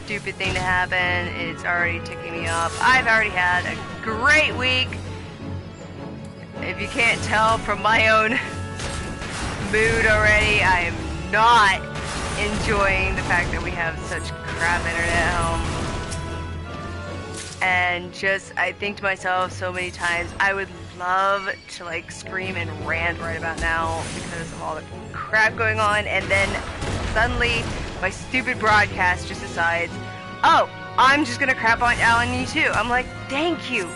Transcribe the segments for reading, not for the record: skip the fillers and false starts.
stupid thing to happen. It's already ticking me off. I've already had a great week. If you can't tell from my own mood already, I am not enjoying the fact that we have such crap internet at home. And just, I think to myself so many times, I would love to like scream and rant right about now because of all the crap going on, and then suddenly my stupid broadcast just decides, oh, I'm just gonna crap on you too. I'm like, thank you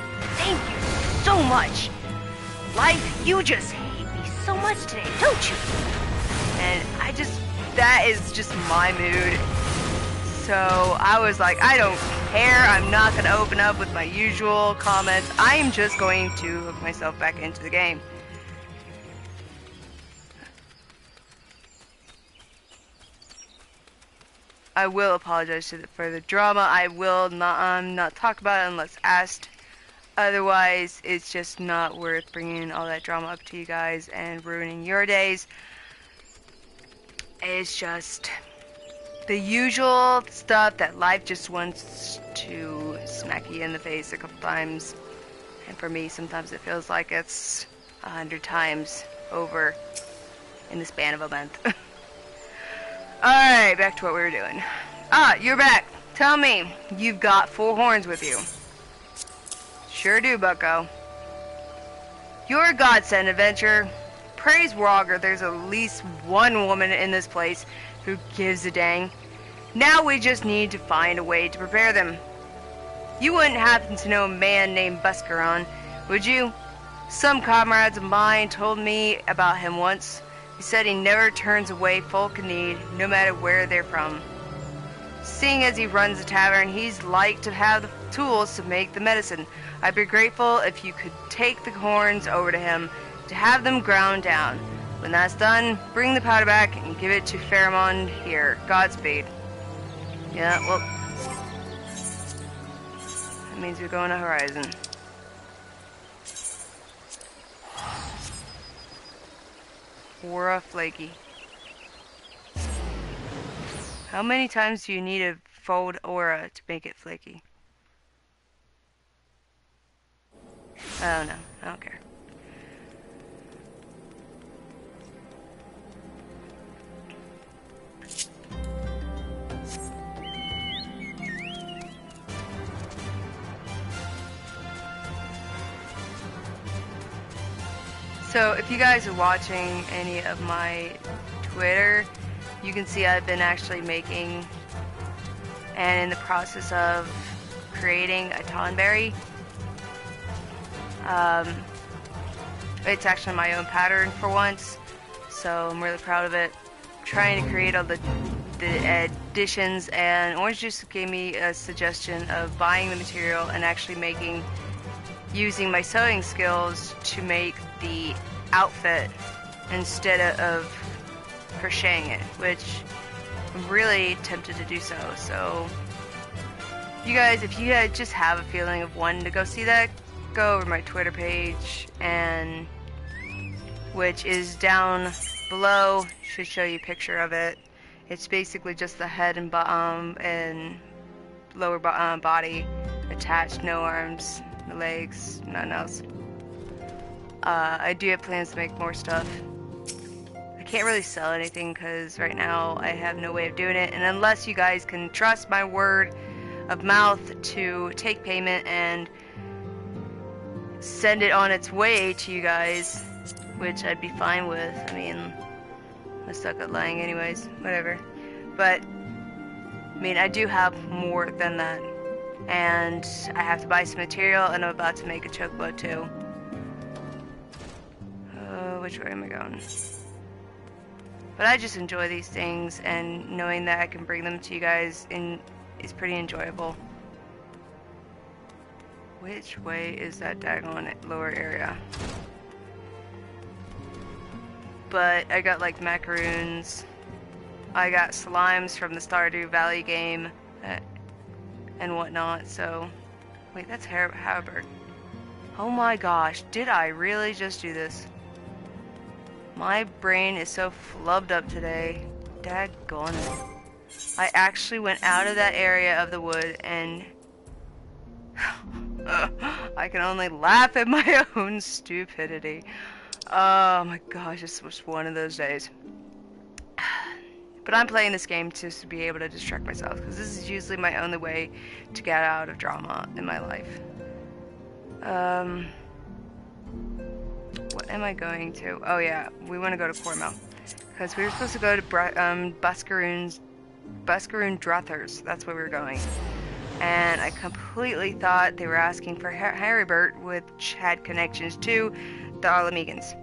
so much. Life, you just hate me so much today, don't you? And that is just my mood. So I was like, I don't care. I'm not going to open up with my usual comments. I am just going to hook myself back into the game. I will apologize for the drama. I'm not talk about it unless asked. Otherwise, it's just not worth bringing all that drama up to you guys and ruining your days. It's just the usual stuff that life just wants to smack you in the face a couple times. And for me, sometimes it feels like it's 100 times over in the span of a month. Alright, back to what we were doing. Ah, you're back. Tell me, you've got 4 horns with you. Sure do, bucko. You're a godsend, adventurer. Praise Wrogger, there's at least one woman in this place who gives a dang. Now we just need to find a way to prepare them. You wouldn't happen to know a man named Buscaron, would you? Some comrades of mine told me about him once. He said he never turns away folk in need, no matter where they're from. Seeing as he runs a tavern, he's like to have the tools to make the medicine. I'd be grateful if you could take the horns over to him to have them ground down. When that's done, bring the powder back and give it to Pheromone here. Godspeed. Yeah, well, that means we're going to Horizon. Aura flaky. How many times do you need to fold aura to make it flaky? I don't know. I don't care. So if you guys are watching any of my Twitter, you can see I've been actually making and in the process of creating a Tonberry. It's actually my own pattern for once, so I'm really proud of it. Trying to create all the additions, and Orange Juice gave me a suggestion of buying the material and actually using my sewing skills to make the outfit instead of crocheting it, which I'm really tempted to do so. So you guys, if you just have a feeling of wanting to go see that, go over my Twitter page, and which is down below, should show you a picture of it. It's basically just the head and bottom and lower body attached, no arms, no legs, nothing else. I do have plans to make more stuff. I can't really sell anything because right now I have no way of doing it, and unless you guys can trust my word of mouth to take payment and send it on its way to you guys, which I'd be fine with. I mean, I suck at lying anyways, whatever. But I mean, I do have more than that, and I have to buy some material, and I'm about to make a chocobo too. Which way am I going? But I just enjoy these things, and knowing that I can bring them to you guys is pretty enjoyable. Which way is that daggone lower area? But I got like macaroons. I got slimes from the Stardew Valley game and whatnot. So, wait, that's Halberd. Oh my gosh, did I really just do this? My brain is so flubbed up today. Daggone it. I actually went out of that area of the wood and I can only laugh at my own stupidity. Oh my gosh, this was one of those days. But I'm playing this game just to be able to distract myself, because this is usually my only way to get out of drama in my life. What am I going to? Oh yeah, we want to go to Cornwall. Because we were supposed to go to Buscaroon Druthers. That's where we were going. And I completely thought they were asking for Harrybert, which had connections to the Alamegans.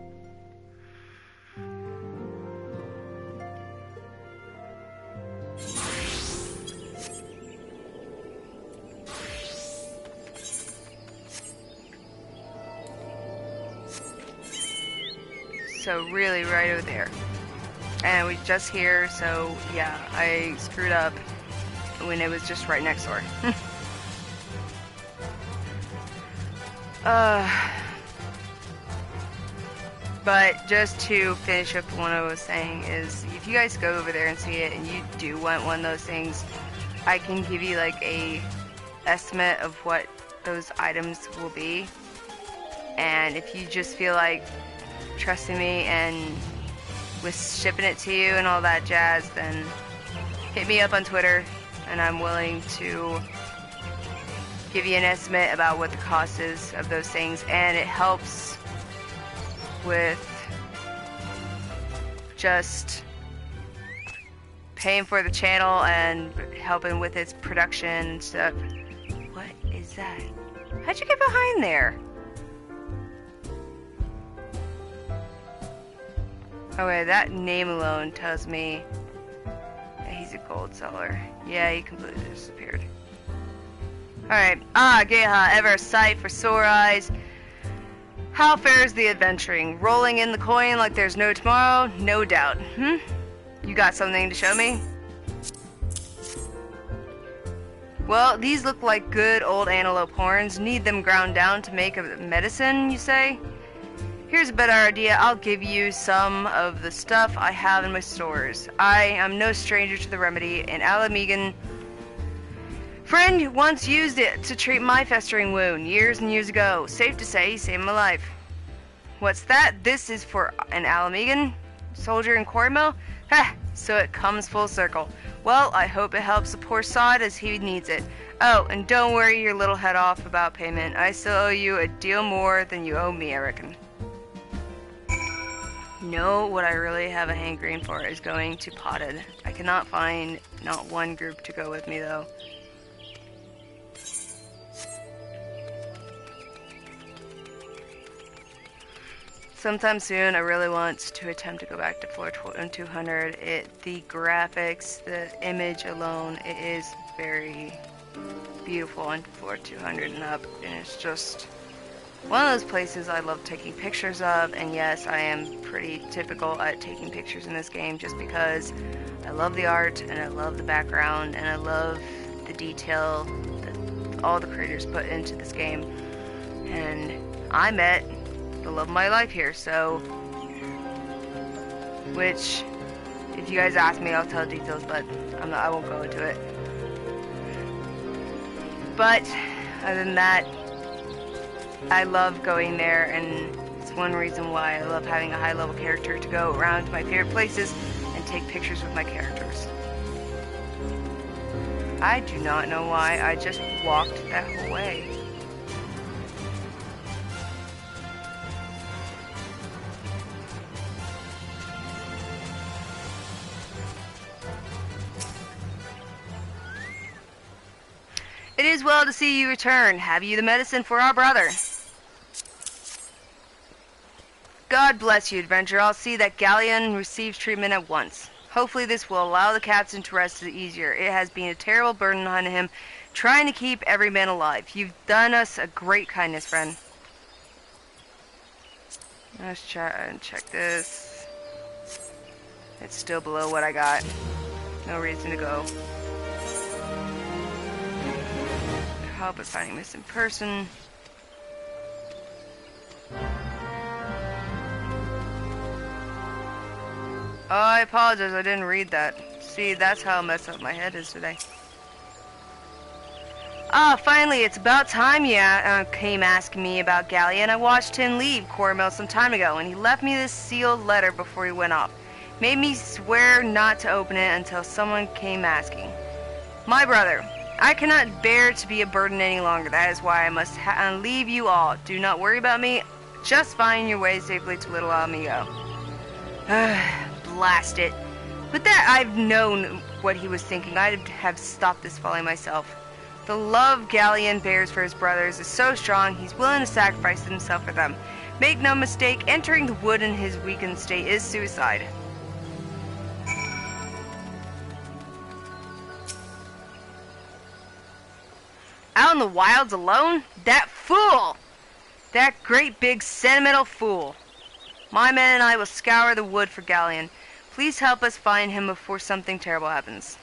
So really right over there. And we just here, so yeah, I screwed up when it was just right next door. But just to finish up what I was saying is, if you guys go over there and see it and you do want one of those things, I can give you like a estimate of what those items will be. And if you just feel like trusting me and with shipping it to you and all that jazz, then hit me up on Twitter and I'm willing to give you an estimate about what the cost is of those things. And it helps with just paying for the channel and helping with its production and stuff. What is that? How'd you get behind there? Okay, that name alone tells me that he's a gold seller. Yeah, he completely disappeared. Alright. Geha, ever a sight for sore eyes. How fares the adventuring? Rolling in the coin like there's no tomorrow? No doubt. You got something to show me? Well, these look like good old antelope horns. Need them ground down to make a medicine, you say? Here's a better idea. I'll give you some of the stuff I have in my stores. I am no stranger to the remedy. An Alamegan friend once used it to treat my festering wound years and years ago. Safe to say, he saved my life. What's that? This is for an Alamegan soldier in Cornwall? Ha! So it comes full circle. Well, I hope it helps the poor sod as he needs it. Oh, and don't worry your little head off about payment. I still owe you a deal more than you owe me, I reckon. No, what I really have a hankering for is going to Potted. I cannot find not one group to go with me though. Sometime soon, I really want to attempt to go back to floor 200. The graphics, the image alone, it is very beautiful on floor 200 and up, and it's just one of those places I love taking pictures of. And yes, I am pretty typical at taking pictures in this game just because I love the art and I love the background and I love the detail that all the creators put into this game. And I met the love of my life here, so which if you guys ask me I'll tell details, but I won't go into it. But other than that, I love going there, and it's one reason why I love having a high-level character to go around to my favorite places and take pictures with my characters. I do not know why I just walked that whole way. It is well to see you return. Have you the medicine for our brother? God bless you, adventurer. I'll see that Galleon receives treatment at once. Hopefully this will allow the captain to rest easier. It has been a terrible burden on him, trying to keep every man alive. You've done us a great kindness, friend. Let's check this. It's still below what I got. No reason to go. Help at finding missing person. Oh, I apologize, I didn't read that. See, that's how messed up my head is today. Ah, finally, it's about time you came asking me about Galleon. I watched him leave Coromel some time ago, and he left me this sealed letter before he went off. Made me swear not to open it until someone came asking. My brother, I cannot bear to be a burden any longer. That is why I must leave you all. Do not worry about me. Just find your way safely to Little Amigo. Blast it. But that I've known what he was thinking. I'd have stopped this folly myself. The love Galleon bears for his brothers is so strong, he's willing to sacrifice himself for them. Make no mistake, entering the wood in his weakened state is suicide. Out in the wilds alone? That fool! That great big sentimental fool. My men and I will scour the wood for Galleon. Please help us find him before something terrible happens.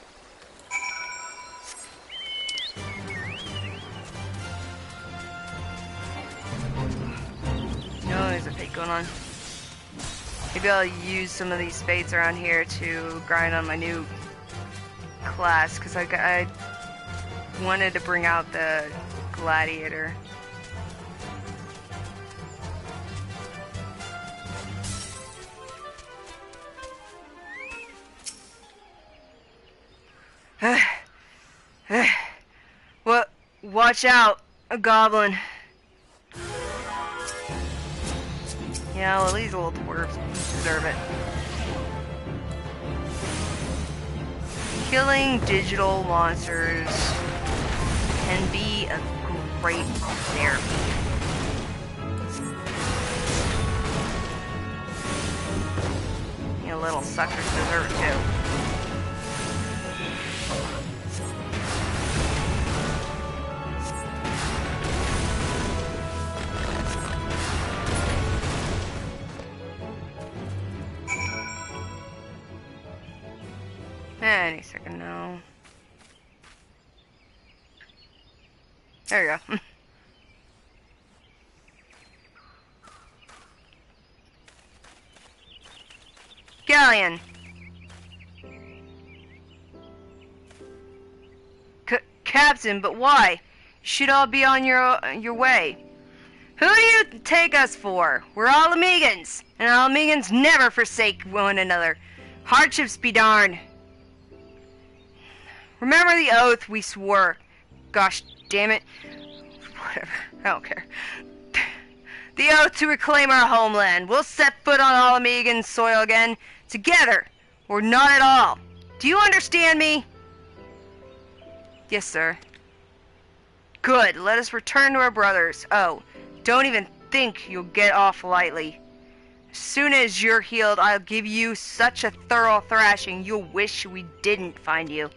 No, there's a fate going on. Maybe I'll use some of these fates around here to grind on my new class, because I wanted to bring out the gladiator. What? Watch out, a goblin. Yeah, well, these little dwarves deserve it. Killing digital monsters can be a great therapy. You little suckers deserve it too. Any second now. There you go. Galleon. Captain, but why? You should all be on your way. Who do you take us for? We're all Amigans, and all Amigans never forsake one another. Hardships be darned. Remember the oath we swore. Gosh damn it. Whatever. I don't care. The oath to reclaim our homeland. We'll set foot on all Amigan soil again. Together. Or not at all. Do you understand me? Yes, sir. Good. Let us return to our brothers. Oh, don't even think you'll get off lightly. As soon as you're healed, I'll give you such a thorough thrashing you'll wish we didn't find you.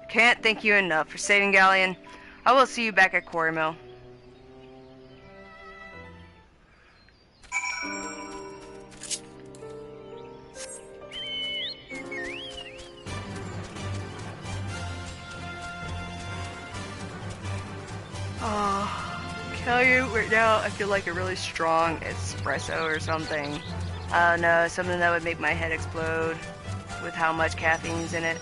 Can't thank you enough for saving Galleon. I will see you back at Quarry Mill. Tell you right now, I feel like a really strong espresso or something. I don't know, something that would make my head explode with how much caffeine's in it.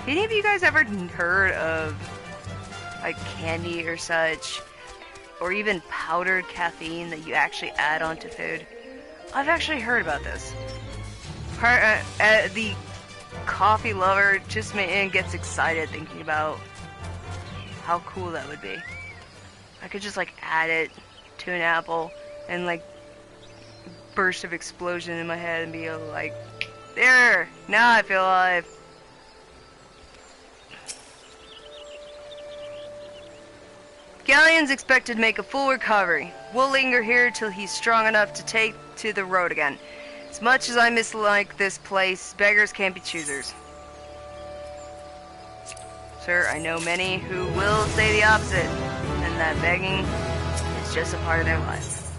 Any of you guys ever heard of like candy or such, or even powdered caffeine that you actually add onto food? I've actually heard about this. The coffee lover just gets excited thinking about how cool that would be. I could just like add it to an apple and like burst of explosion in my head and be like, there, now I feel alive. Galleon's expected to make a full recovery. We'll linger here till he's strong enough to take to the road again. As much as I mislike this place, beggars can't be choosers. Sir, I know many who will say the opposite, and that begging is just a part of their life.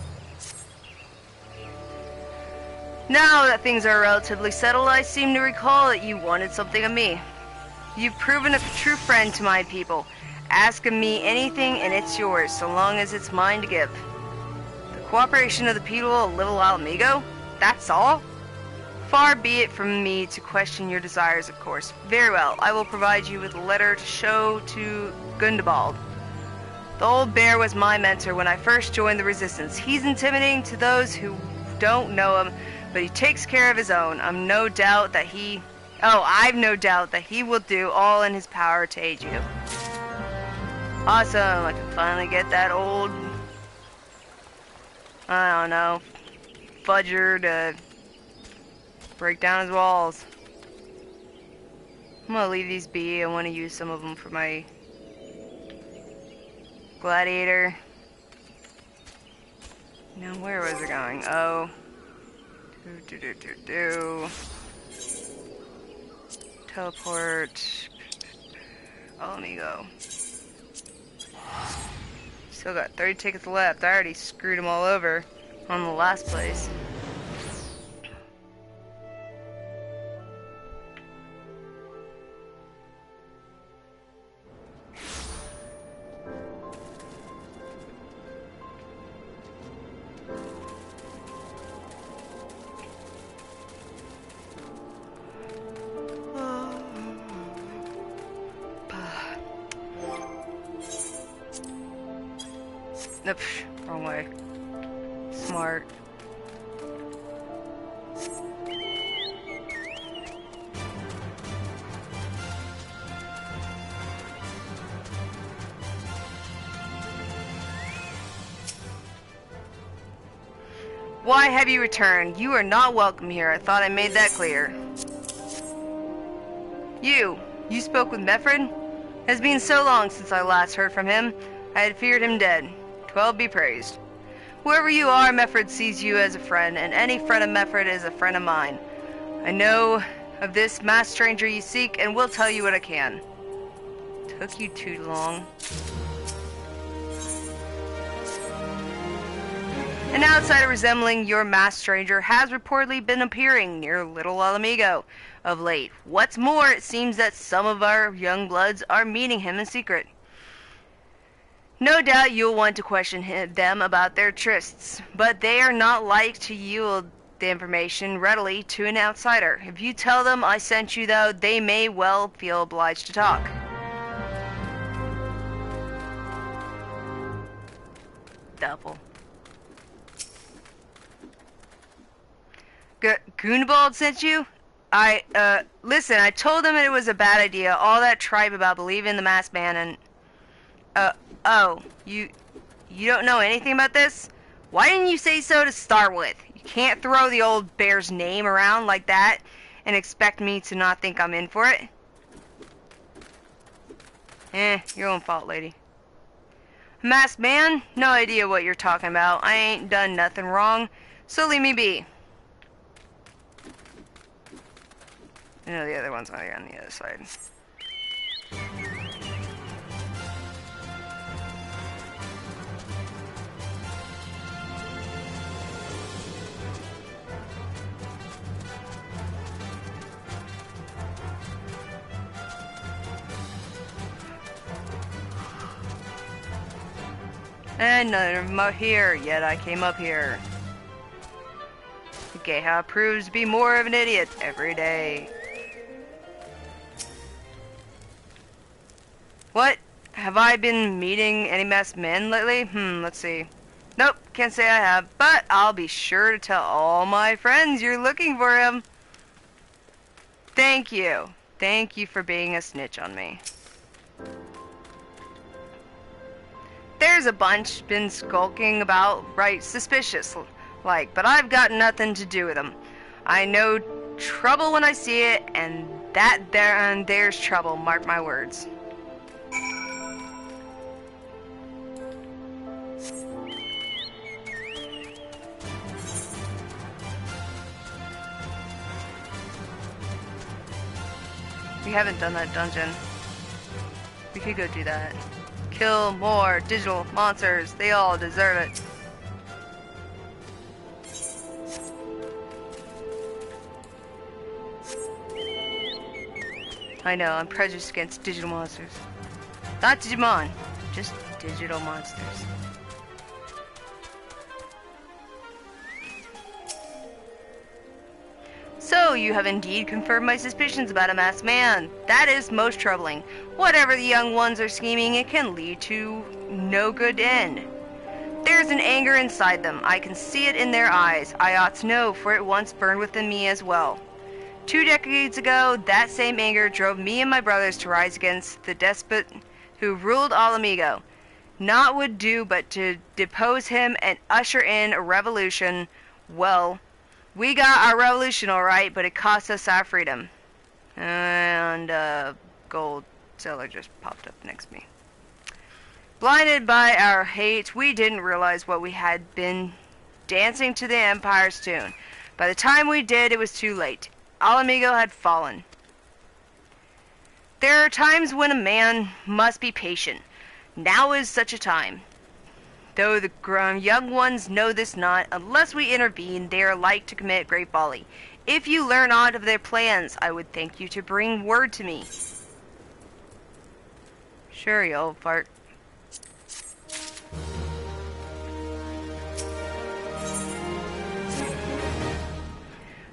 Now that things are relatively settled, I seem to recall that you wanted something of me. You've proven a true friend to my people. Ask of me anything and it's yours, so long as it's mine to give. The Cooperation of the people of Little Alamigo? That's all? Far be it from me to question your desires, of course. Very well, I will provide you with a letter to show to Gundabald. The old bear was my mentor when I first joined the resistance. He's intimidating to those who don't know him, but he takes care of his own. I've no doubt that he will do all in his power to aid you. Awesome, I can finally get that old, I don't know, fudger to break down his walls. I'm gonna leave these be. I want to use some of them for my gladiator. Now, where was it going? Oh. Teleport. Oh, let me go. Still got 30 tickets left. I already screwed them all over on the last place. Nope, wrong way. Smart. Why have you returned? You are not welcome here. I thought I made that clear. You spoke with Meffred? It has been so long since I last heard from him. I had feared him dead. 12 be praised. Whoever you are, Meffred sees you as a friend, and any friend of Meffred is a friend of mine. I know of this masked stranger you seek, and will tell you what I can. Took you too long. An outsider resembling your masked stranger has reportedly been appearing near Little Alamigo of late. What's more, it seems that some of our young bloods are meeting him in secret. No doubt you'll want to question them about their trysts, but they are not like to yield the information readily to an outsider. If you tell them I sent you, though, they may well feel obliged to talk. Double. Goonbald sent you? Listen, I told them it was a bad idea, all that tripe about believing in the masked man and, oh, you don't know anything about this? Why didn't you say so to start with? You can't throw the old bear's name around like that and expect me to not think I'm in for it. Your own fault, lady. Masked man? No idea what you're talking about. I ain't done nothing wrong, so leave me be. I know the other one's on the other side. And none of them are here, yet I came up here. Geha proves to be more of an idiot every day. What? Have I been meeting any masked men lately? Let's see. Nope, can't say I have, but I'll be sure to tell all my friends you're looking for him. Thank you. Thank you for being a snitch on me. There's a bunch been skulking about, right, suspicious like, but I've got nothing to do with them. I know trouble when I see it, and there's trouble, mark my words. We haven't done that dungeon. We could go do that. Kill more digital monsters. They all deserve it. I know, I'm prejudiced against digital monsters. Not Digimon, just digital monsters. you have indeed confirmed my suspicions about a masked man. That is most troubling. Whatever the young ones are scheming, it can lead to no good end. There's an anger inside them. I can see it in their eyes. I ought to know, for it once burned within me as well. 2 decades ago, that same anger drove me and my brothers to rise against the despot who ruled Alamigo. Naught would do but to depose him and usher in a revolution. Well, we got our revolution all right, but it cost us our freedom. And gold seller just popped up next to me. Blinded by our hate, we didn't realize what we had been dancing to the Empire's tune. By the time we did, it was too late. Alamigo had fallen. There are times when a man must be patient. Now is such a time. Though the young ones know this not, unless we intervene, they are like to commit great folly. If you learn aught of their plans, I would thank you to bring word to me. Sure, you old fart.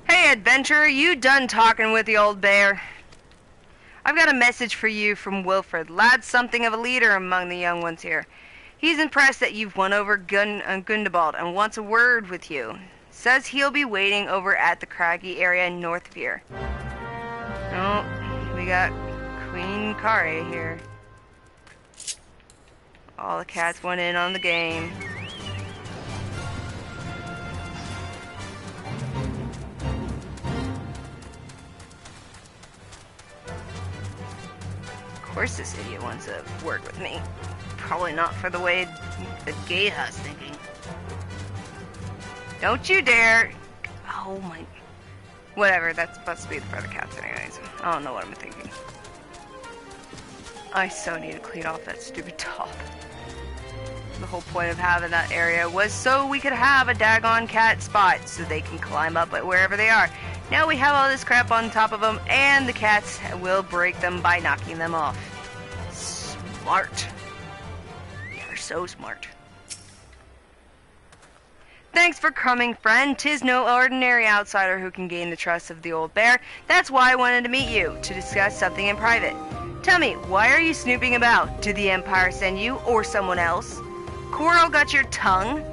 Hey, adventurer, you done talking with the old bear? I've got a message for you from Wilfred. Lad's something of a leader among the young ones here. He's impressed that you've won over Gundabald and wants a word with you. Says he'll be waiting over at the craggy area north of here. Oh, we got Queen Kare here. All the cats went in on the game. Of course this idiot wants to work with me. Probably not for the way the Gateha's thinking. Don't you dare! Oh my... Whatever, that's supposed to be for the cats anyways. I don't know what I'm thinking. I so need to clean off that stupid top. The whole point of having that area was so we could have a daggone cat spot so they can climb up at wherever they are. Now we have all this crap on top of them, and the cats will break them by knocking them off. Smart. You're so smart. Thanks for coming, friend. 'Tis no ordinary outsider who can gain the trust of the old bear. That's why I wanted to meet you, to discuss something in private. Tell me, why are you snooping about? Did the Empire send you, or someone else? Coral got your tongue?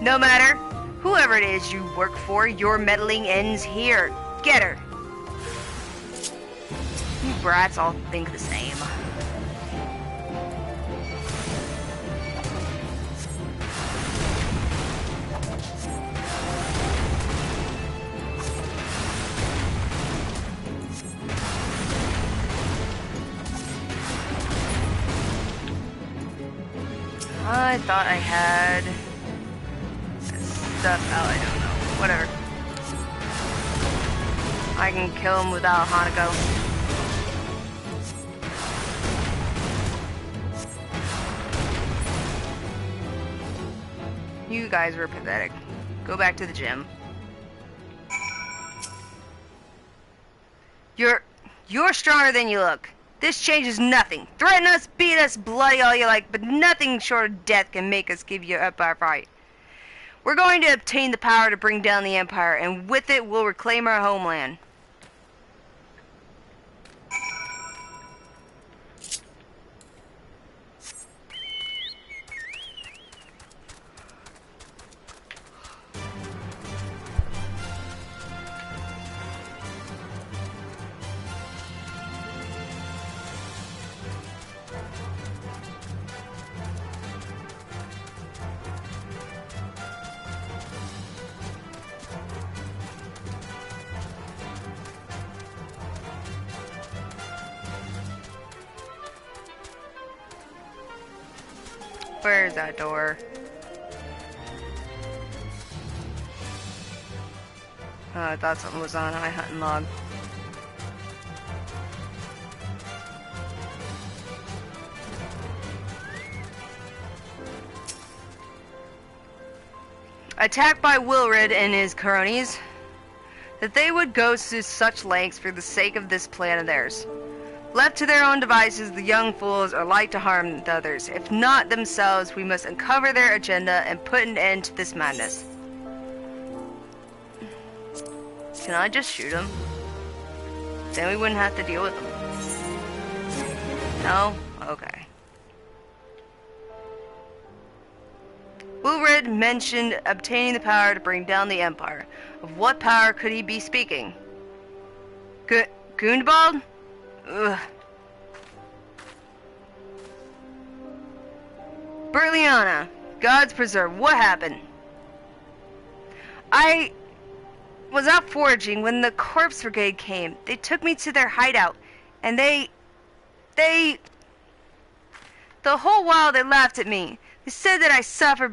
No matter. Whoever it is you work for, your meddling ends here. Get her. You brats all think the same. I thought I had stuff. Oh, I don't know. Whatever. I can kill him without Hanako. You guys were pathetic. Go back to the gym. You're stronger than you look. This changes nothing. Threaten us, beat us, bloody all you like, but nothing short of death can make us give you up our fight. We're going to obtain the power to bring down the Empire, and with it we'll reclaim our homeland. Where's that door? Oh, I thought something was on my hunting log. Attacked by Wilred and his cronies, that they would go to such lengths for the sake of this plan of theirs. Left to their own devices, the young fools are like to harm the others. If not themselves, we must uncover their agenda and put an end to this madness. Can I just shoot him? Then we wouldn't have to deal with them. No? Okay. Wilred mentioned obtaining the power to bring down the Empire. Of what power could he be speaking? Gundbald? Ugh. Berliana, God's preserve, what happened? I was out foraging when the corpse brigade came. They took me to their hideout, and the whole while they laughed at me. They said that I suffer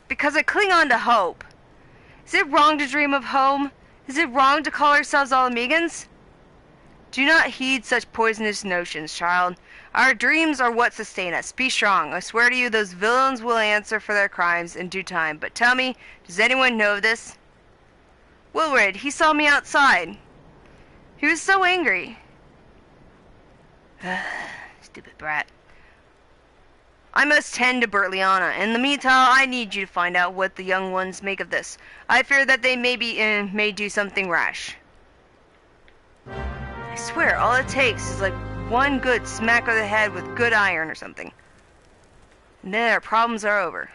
because I cling on to hope. Is it wrong to dream of home? Is it wrong to call ourselves all Amigans? Do not heed such poisonous notions, child. Our dreams are what sustain us. Be strong. I swear to you, those villains will answer for their crimes in due time. But tell me, does anyone know of this? Wilred, he saw me outside. He was so angry. Stupid brat. I must tend to Berliana. In the meantime, I need you to find out what the young ones make of this. I fear that they may do something rash. I swear, all it takes is like one good smack of the head with good iron or something. And then our problems are over.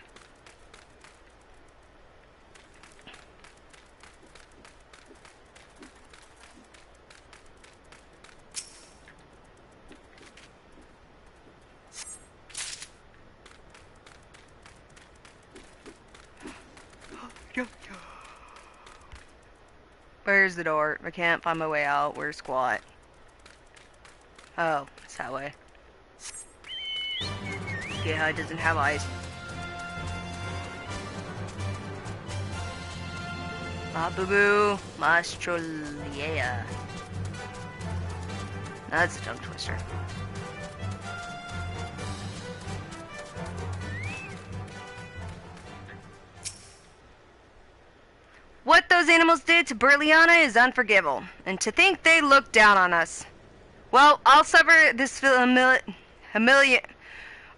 Where's the door? I can't find my way out. Where's squat? Oh, it's that way. Yeah, it doesn't have eyes. Boo-boo, Mastroliea. That's a tongue twister. What those animals did to Berliana is unforgivable, and to think they looked down on us. Well, I'll suffer this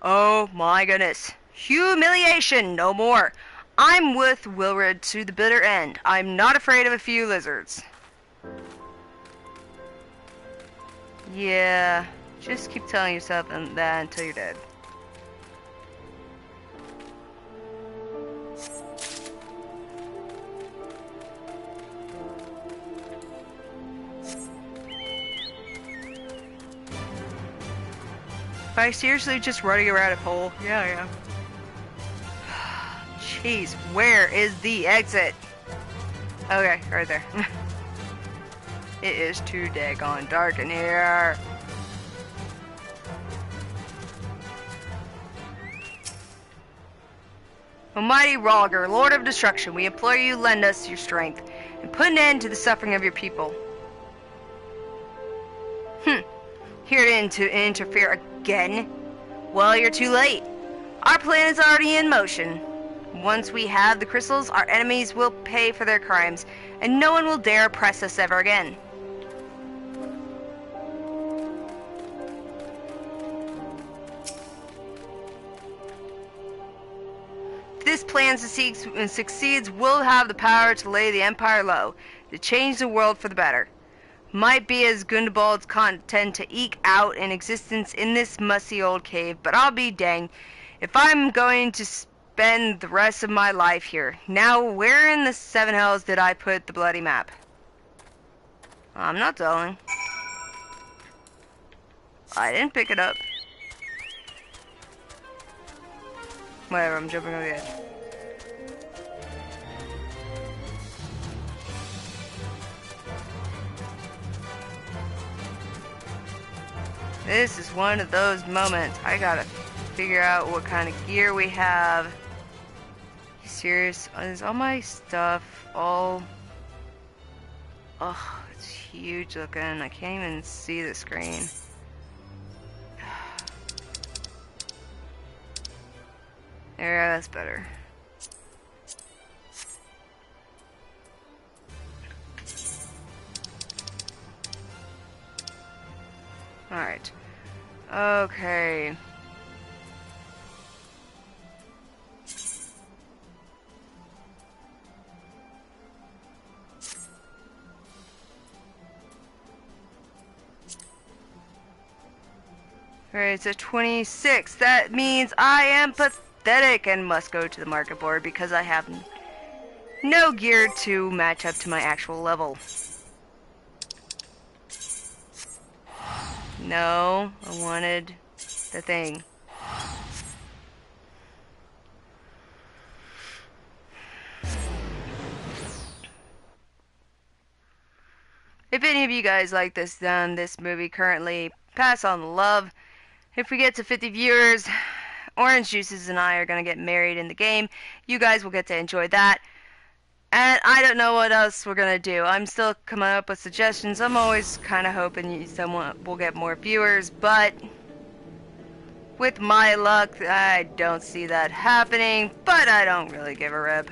oh my goodness. Humiliation, no more. I'm with Wilred to the bitter end. I'm not afraid of a few lizards. Yeah, just keep telling yourself that until you're dead. Am I seriously just running around a pole? Yeah, I am. Jeez, where is the exit? Okay, right there. It is too daggone dark in here. Almighty Rolger, Lord of Destruction, we implore you lend us your strength and put an end to the suffering of your people. Here to interfere again? Well, you're too late. Our plan is already in motion. Once we have the crystals, our enemies will pay for their crimes, and no one will dare oppress us ever again. If this plan succeeds, we'll have the power to lay the Empire low, to change the world for the better. Might be as Gundbald's content to eke out an existence in this musty old cave, but I'll be danged if I'm going to spend the rest of my life here. Now, where in the seven hells did I put the bloody map? I'm not telling. I didn't pick it up. Whatever, I'm jumping over the edge. This is one of those moments. I gotta figure out what kind of gear we have. You serious? Is all my stuff all... Oh, it's huge looking. I can't even see the screen. There, that's better. Alright. Okay. Alright, it's a 26. That means I am pathetic and must go to the market board because I have no gear to match up to my actual level. No, I wanted the thing. If any of you guys like this movie currently, pass on the love. If we get to 50 viewers, Orange Juices and I are going to get married in the game. You guys will get to enjoy that. And I don't know what else we're going to do. I'm still coming up with suggestions. I'm always kind of hoping someone will get more viewers, but with my luck, I don't see that happening, but I don't really give a rip.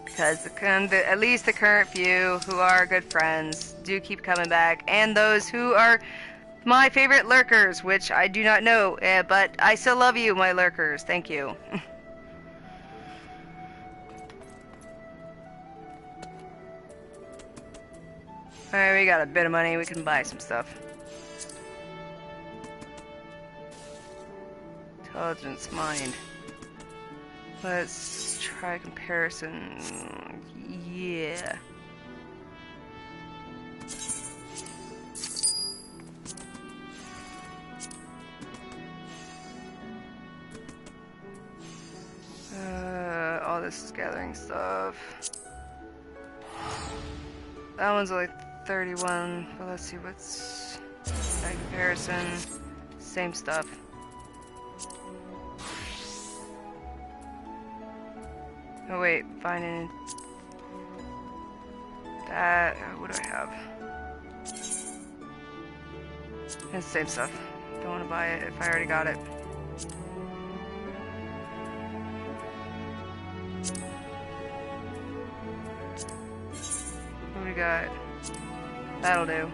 Because at least the current few who are good friends do keep coming back, and those who are my favorite lurkers, which I do not know, but I still love you, my lurkers. Thank you. Alright, we got a bit of money. We can buy some stuff. Intelligence, mind. Let's try comparison. Yeah. All this is gathering stuff. That one's only 31, but let's see what's by comparison. Same stuff. Oh wait, finding that. What do I have? It's the same stuff. Don't want to buy it if I already got it. What do we got? That'll do.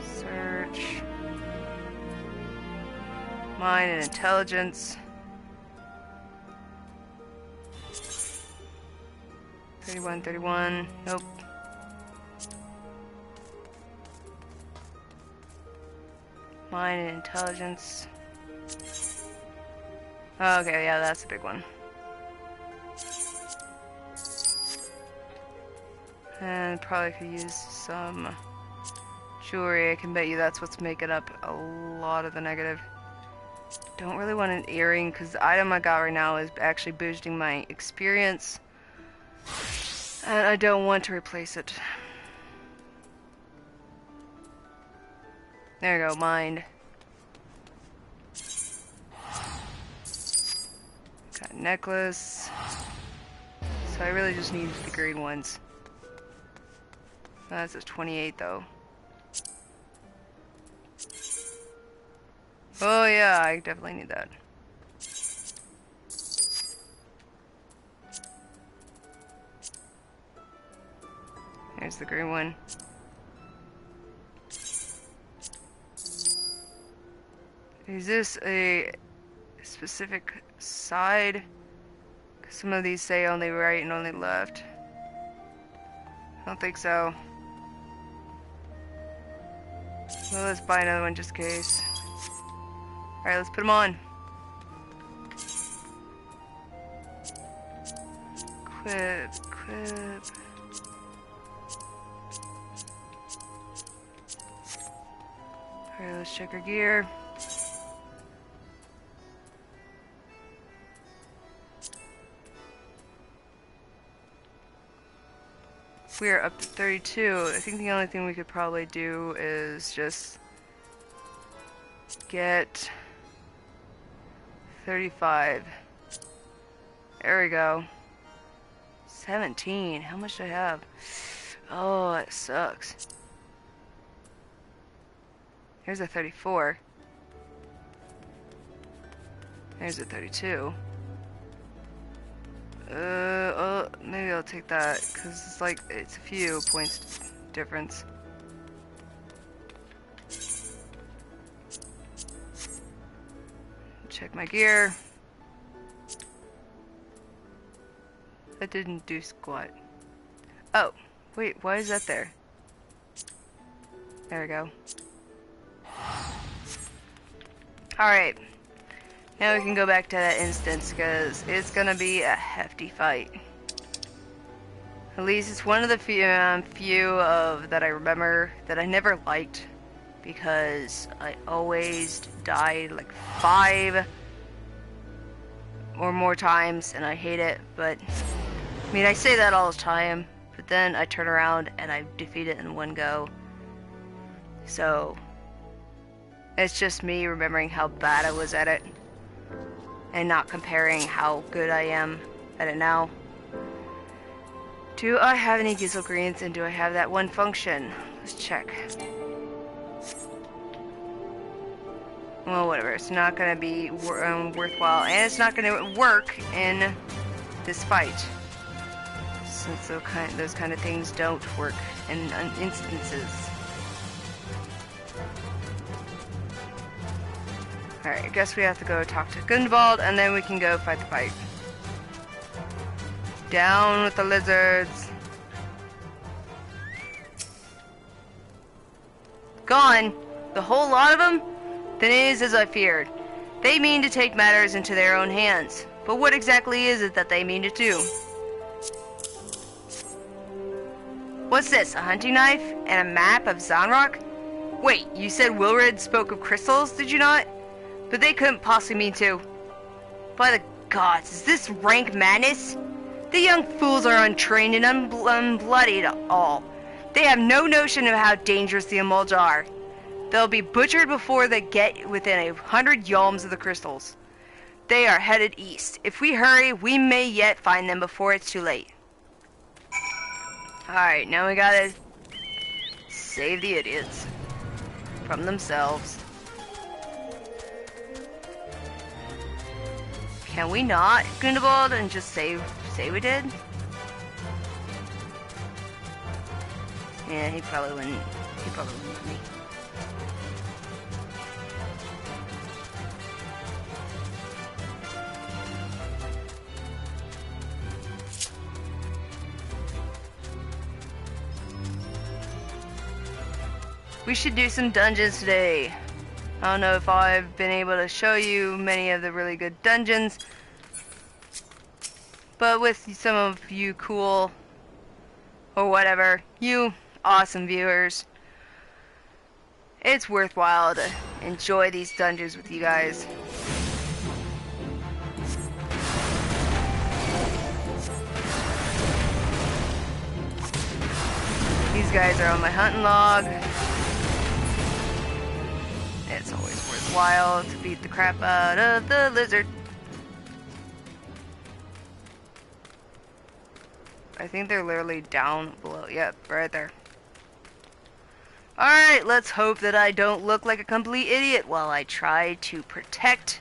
Search. Mind and intelligence. 31, 31. Nope. Mind and intelligence. Okay, yeah, that's a big one. And probably could use some jewelry. I can bet you that's what's making up a lot of the negative. Don't really want an earring because the item I got right now is actually boosting my experience. And I don't want to replace it. There you go, mind. Got a necklace. So I really just need the green ones. That's a 28 though. Oh yeah, I definitely need that. Here's the green one. Is this a specific side? 'Cause some of these say only right and only left. I don't think so. Well, let's buy another one just in case. Alright, let's put them on. Equip, equip. Alright, let's check our gear. We are up to 32. I think the only thing we could probably do is just get 35. There we go. 17. How much do I have? Oh, it sucks. Here's a 34. There's a 32. Oh, maybe I'll take that, because it's like, it's a few points difference. Check my gear. That didn't do squat. Oh, wait, why is that there? There we go. Alright. Now we can go back to that instance, because it's gonna be a hefty fight. At least it's one of the few of that I remember that I never liked, because I always died like 5 or more times, and I hate it. But I mean, I say that all the time, but then I turn around and I defeat it in one go. So it's just me remembering how bad I was at it, and not comparing how good I am at it now. Do I have any diesel greens, and do I have that one function? Let's check. Well, whatever. It's not going to be worthwhile, and it's not going to work in this fight, since those kind of things don't work in instances. Alright, I guess we have to go talk to Gundevald, and then we can go fight the fight. Down with the lizards. Gone? The whole lot of them? Then it is as I feared. They mean to take matters into their own hands. But what exactly is it that they mean to do? What's this, a hunting knife? And a map of Zonrock? Wait, you said Wilred spoke of crystals, did you not? But they couldn't possibly mean to. By the gods, is this rank madness? The young fools are untrained and unbloodied all. They have no notion of how dangerous the Emulge are. They'll be butchered before they get within 100 yalms of the crystals. They are headed east. If we hurry, we may yet find them before it's too late. Alright, now we gotta save the idiots from themselves. Can we not, Gundevald, and just say we did? Yeah, he probably wouldn't. He probably wouldn't me. We should do some dungeons today. I don't know if I've been able to show you many of the really good dungeons, but with some of you cool, or whatever, you awesome viewers, it's worthwhile to enjoy these dungeons with you guys. These guys are on my hunting log. It's always worthwhile to beat the crap out of the lizard. I think they're literally down below. Yep, right there. Alright, let's hope that I don't look like a complete idiot while I try to protect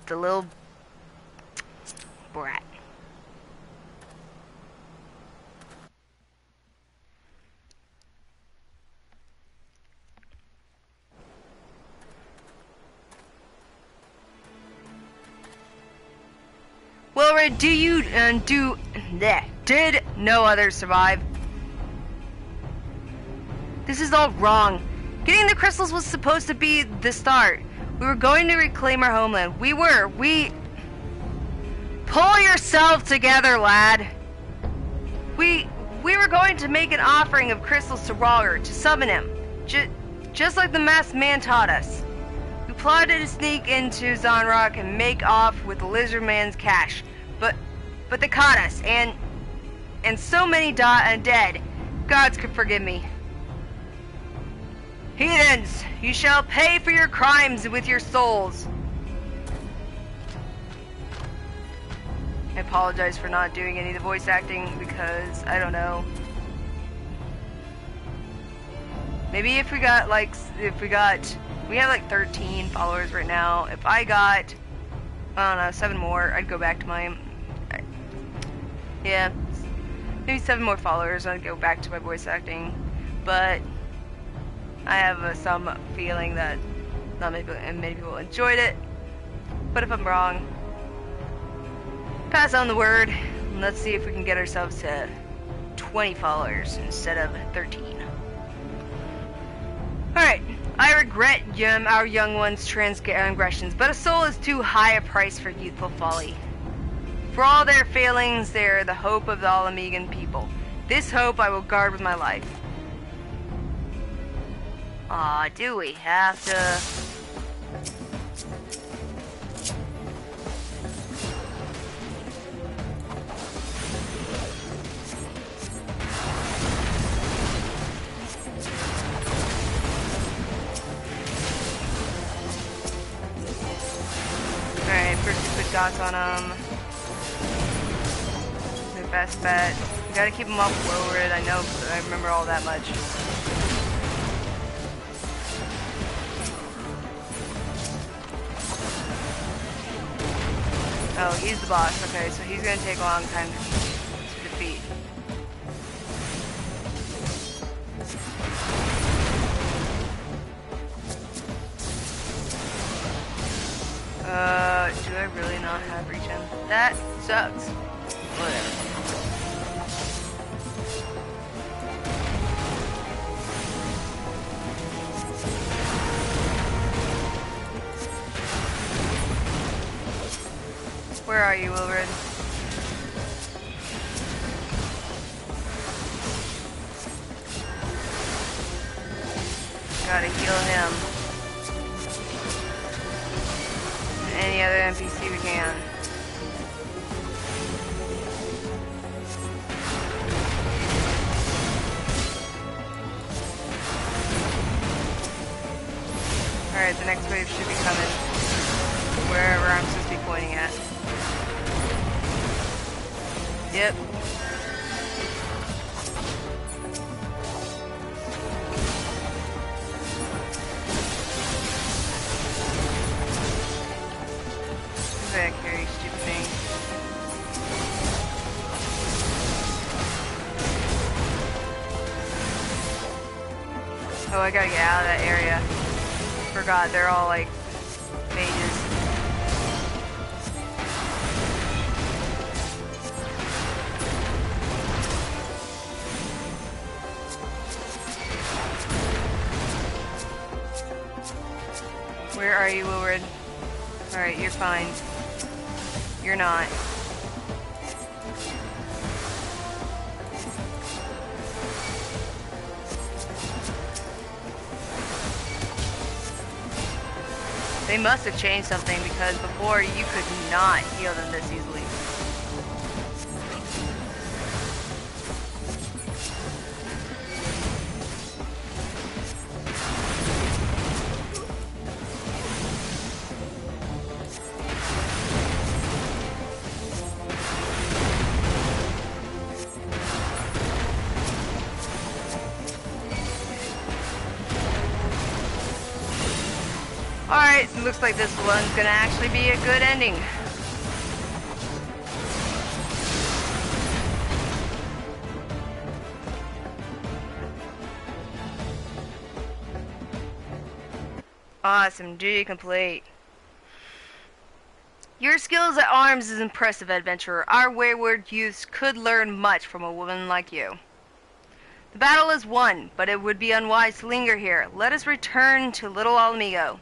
the little brat. Well, do you, did no others survive? This is all wrong. Getting the crystals was supposed to be the start. We were going to reclaim our homeland. We... Pull yourself together, lad. We were going to make an offering of crystals to Roger to summon him. Just like the masked man taught us. We plotted to sneak into Zonrock and make off with the lizard man's cash. But they caught us, and so many dead. Gods could forgive me. Heathens, you shall pay for your crimes with your souls. I apologize for not doing any of the voice acting because I don't know. Maybe if we got we have like 13 followers right now. If I got, I don't know, 7 more, I'd go back to my, yeah, maybe 7 more followers, I'd go back to my voice acting. But I have some feeling that not many people enjoyed it. But if I'm wrong, pass on the word. And let's see if we can get ourselves to 20 followers instead of 13. Alright, I regret our young ones' transgressions, but a soul is too high a price for youthful folly. For all their failings, they are the hope of the Alamegan people. This hope I will guard with my life. Aw, do we have to... Alright, first we put dots on them. The best bet. You gotta keep them up forward. I know, I remember all that much. Oh, he's the boss. Okay, so he's gonna take a long time to defeat. Do I really not have regen? That sucks. Whatever. Where are you, Wilred? Gotta heal him. Any other NPC we can. Alright, the next wave should be coming. Wherever I'm supposed to be pointing at. Yep. That carry stupid thing. Oh, I gotta get out of that area. Forgot, they're all like mages. Where are you, Wilred? Alright, you're fine. You're not. They must have changed something because before you could not heal them this easily. Alright, so it looks like this one's gonna actually be a good ending. Awesome, duty complete. Your skills at arms is impressive, adventurer. Our wayward youths could learn much from a woman like you. The battle is won, but it would be unwise to linger here. Let us return to Little Alamigo.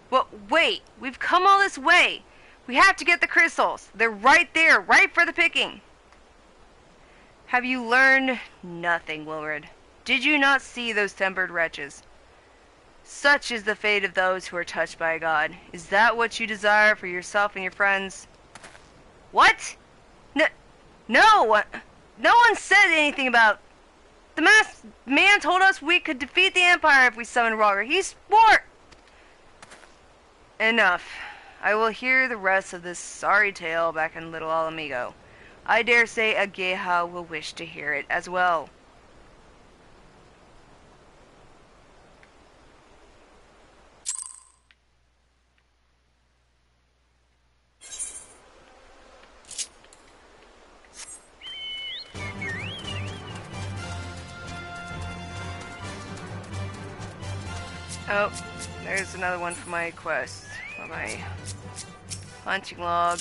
Well, wait, we've come all this way. We have to get the crystals. They're right there, right for the picking. Have you learned nothing, Wilred? Did you not see those tempered wretches? Such is the fate of those who are touched by God. Is that what you desire for yourself and your friends? What? No one said anything about... The masked man told us we could defeat the Empire if we summoned Roger. He swore... Enough. I will hear the rest of this sorry tale back in Little Alamigo. I dare say Ageha will wish to hear it as well. Oh, there's another one for my quest, for my hunting log.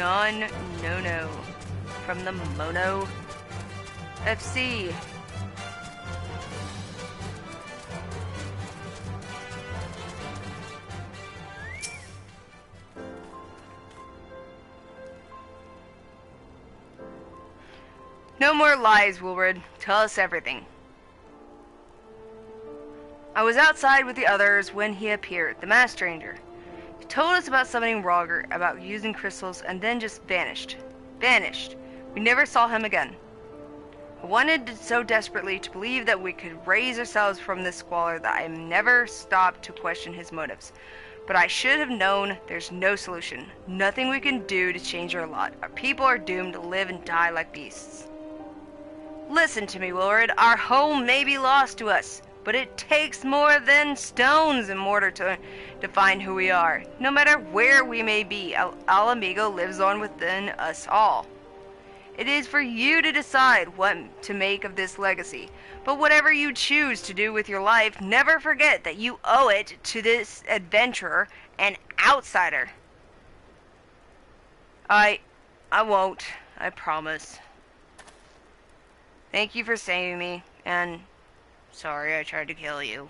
No. From the Mono FC. No more lies, Wilred. Tell us everything. I was outside with the others when he appeared, the masked stranger. He told us about summoning Roger, about using crystals, and then just vanished. Vanished. We never saw him again. I wanted so desperately to believe that we could raise ourselves from this squalor that I never stopped to question his motives. But I should have known there's no solution. Nothing we can do to change our lot. Our people are doomed to live and die like beasts. Listen to me, Willard. Our home may be lost to us, but it takes more than stones in order to define who we are. No matter where we may be, Alamigo lives on within us all. It is for you to decide what to make of this legacy. But whatever you choose to do with your life, never forget that you owe it to this adventurer and outsider. I won't. I promise. Thank you for saving me, and sorry I tried to kill you.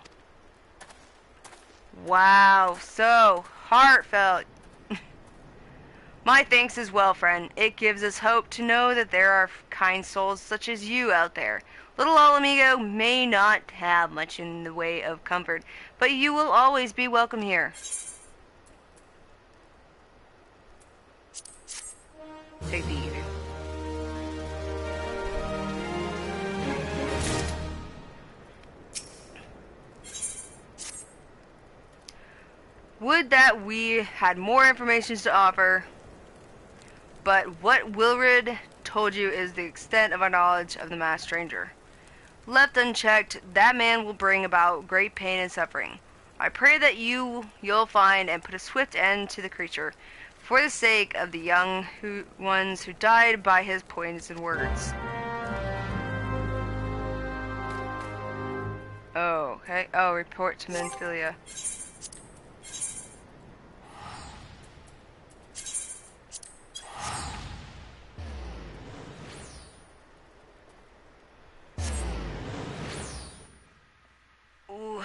Wow, so heartfelt. My thanks as well, friend. It gives us hope to know that there are kind souls such as you out there. Little Alamigo may not have much in the way of comfort, but you will always be welcome here. Take the eater. Would that we had more information to offer, but what Wilred told you is the extent of our knowledge of the masked stranger. Left unchecked, that man will bring about great pain and suffering. I pray that you'll find and put a swift end to the creature, for the sake of the young ones who died by his poisoned words. Oh, okay. Oh, report to Menphilia. Ooh.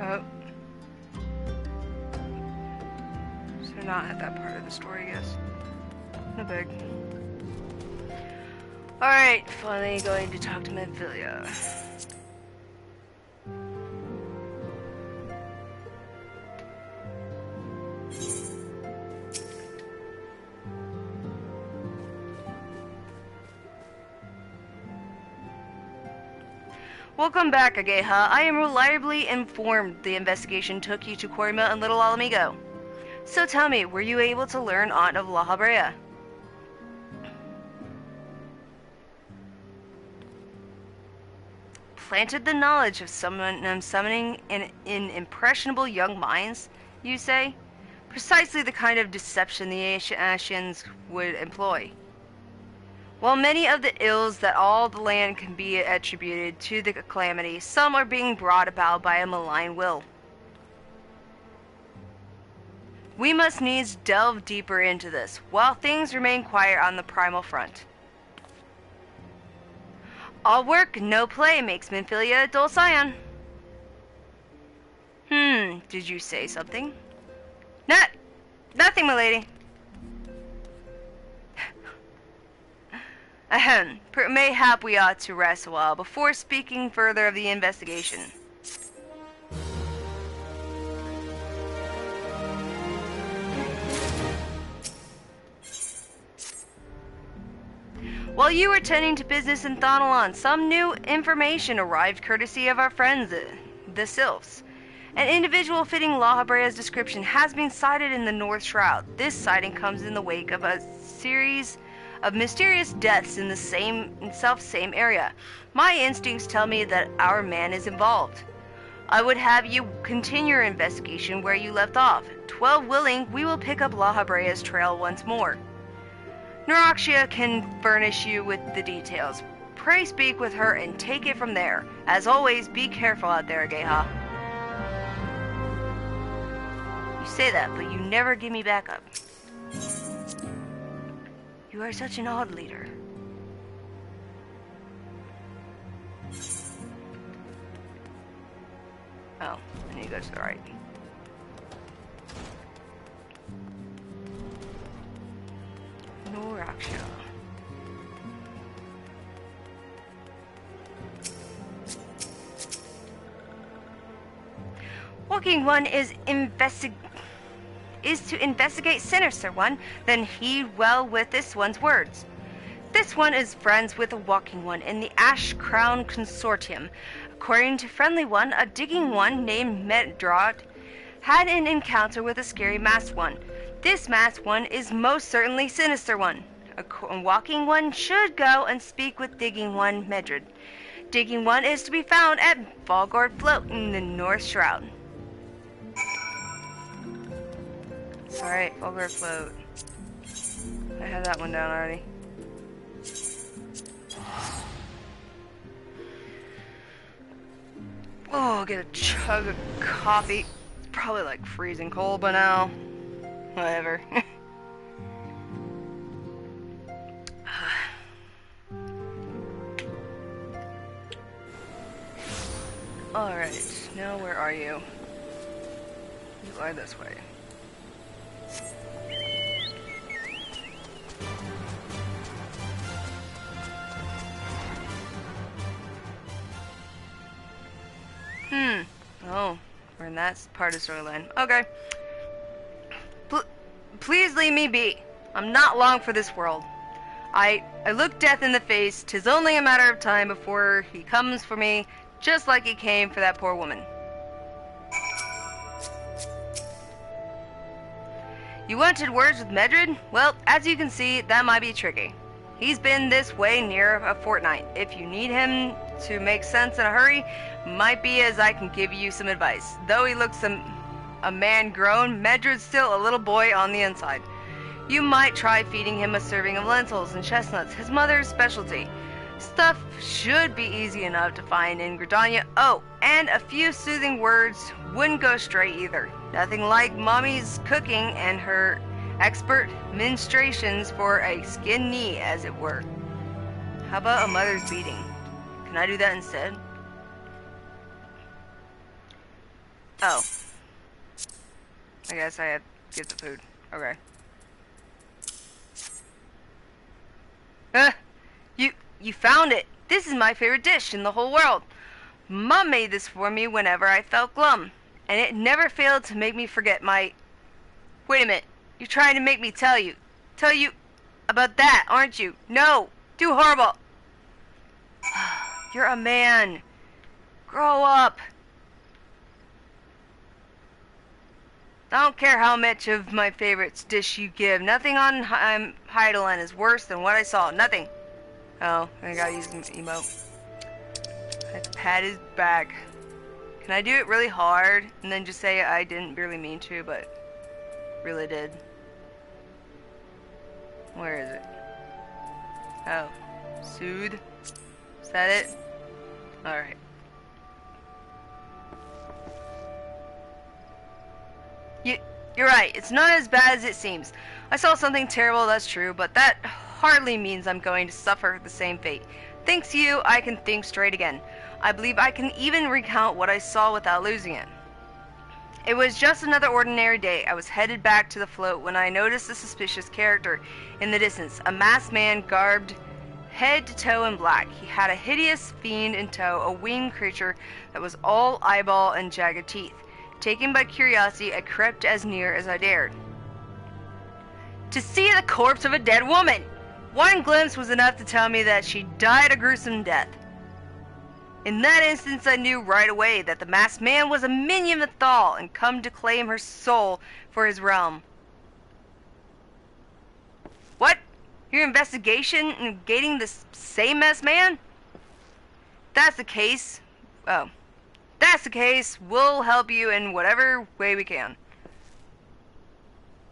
Oh. So not at that part of the story, I guess. No big. Alright, finally going to talk to Menphilia. Welcome back, Ageha. I am reliably informed the investigation took you to Corima and Little Alamigo. So tell me, were you able to learn aught of La Habrea? Planted the knowledge of summoning in impressionable young minds, you say? Precisely the kind of deception the Ashians would employ. While many of the ills that all the land can be attributed to the calamity, some are being brought about by a malign will. We must needs delve deeper into this, while things remain quiet on the primal front. All work, no play makes Minfilia a dull scion. Did you say something? Nothing, milady. Ahem. Mayhap we ought to rest a while before speaking further of the investigation. While you were tending to business in Thonalon, some new information arrived courtesy of our friends, the Sylphs. An individual fitting La Habrea's description has been sighted in the North Shroud. This sighting comes in the wake of a series of mysterious deaths in the same area. My instincts tell me that our man is involved. I would have you continue your investigation where you left off. 12 willing, we will pick up La Habrea's trail once more. Neuraxia can furnish you with the details. Pray speak with her and take it from there. As always, be careful out there, Geha. You say that, but you never give me backup. You are such an odd leader. Oh, I need to go to the right. Neuraxia. Walking One is to investigate Sinister One, then heed well with this one's words. This one is friends with a Walking One in the Ash Crown Consortium. According to Friendly One, a Digging One named Medrad had an encounter with a scary Masked One. This Masked One is most certainly Sinister One. A Walking One should go and speak with Digging One Medrad. Digging One is to be found at Volgord Float in the North Shroud. Alright, Volgord Float. I have that one down already. Oh, get a chug of coffee. It's probably like freezing cold by now. Whatever. Alright, now where are you? You are this way. Oh, we're in that part of the storyline. Okay. Please leave me be. I'm not long for this world. I look death in the face. 'Tis only a matter of time before he comes for me, just like he came for that poor woman. You wanted words with Medrad? Well, as you can see, that might be tricky. He's been this way near a fortnight. If you need him to make sense in a hurry, might be as I can give you some advice. Though he looks a man grown, Medrad's still a little boy on the inside. You might try feeding him a serving of lentils and chestnuts, his mother's specialty. Stuff should be easy enough to find in Gridania. Oh, and a few soothing words wouldn't go stray either. Nothing like Mommy's cooking and her expert ministrations for a skinned knee, as it were. How about a mother's beating? Can I do that instead? Oh. I guess I have to get the food. Okay. You found it! This is my favorite dish in the whole world. Mom made this for me whenever I felt glum, and it never failed to make me forget my... Wait a minute. You're trying to make me tell you about that, aren't you? No! Too horrible! You're a man. Grow up. I don't care how much of my favorite dish you give. Nothing on Heidelin is worse than what I saw. Nothing. Oh, I gotta use an emote. I have to pat his back. Can I do it really hard and then just say I didn't really mean to, but really did? Where is it? Oh. Soothe? Is that it? Alright. You're right, it's not as bad as it seems. I saw something terrible, that's true, but that hardly means I'm going to suffer the same fate. Thanks to you, I can think straight again. I believe I can even recount what I saw without losing it. It was just another ordinary day. I was headed back to the float when I noticed a suspicious character in the distance, a masked man garbed head to toe in black. He had a hideous fiend in tow, a winged creature that was all eyeball and jagged teeth. Taken by curiosity, I crept as near as I dared. To see the corpse of a dead woman! One glimpse was enough to tell me that she died a gruesome death. In that instance, I knew right away that the masked man was a minion of Thal and come to claim her soul for his realm. What? Your investigation negating this same masked man? That's the case. Oh. That's the case. We'll help you in whatever way we can.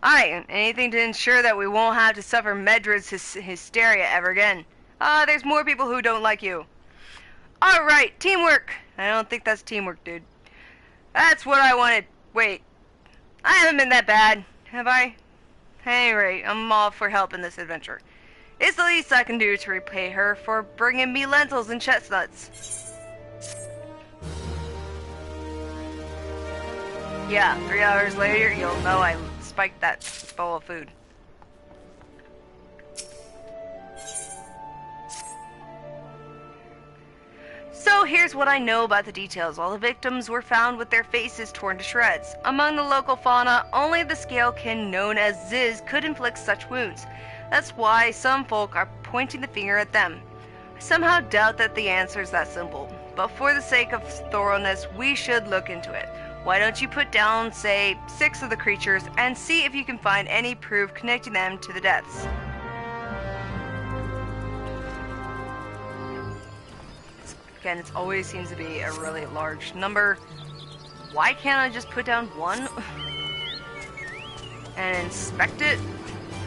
Aye, anything to ensure that we won't have to suffer Medred's hysteria ever again. There's more people who don't like you. Alright, teamwork! I don't think that's teamwork, dude. That's what I wanted. Wait. I haven't been that bad, have I? At any rate, I'm all for help in this adventure. It's the least I can do to repay her for bringing me lentils and chestnuts. Yeah, 3 hours later, you'll know I spiked that bowl of food. So here's what I know about the details. All the victims were found with their faces torn to shreds. Among the local fauna, only the scalekin known as Ziz could inflict such wounds. That's why some folk are pointing the finger at them. I somehow doubt that the answer is that simple, but for the sake of thoroughness, we should look into it. Why don't you put down, say, 6 of the creatures and see if you can find any proof connecting them to the deaths. Again, it always seems to be a really large number. Why can't I just put down 1 and inspect it?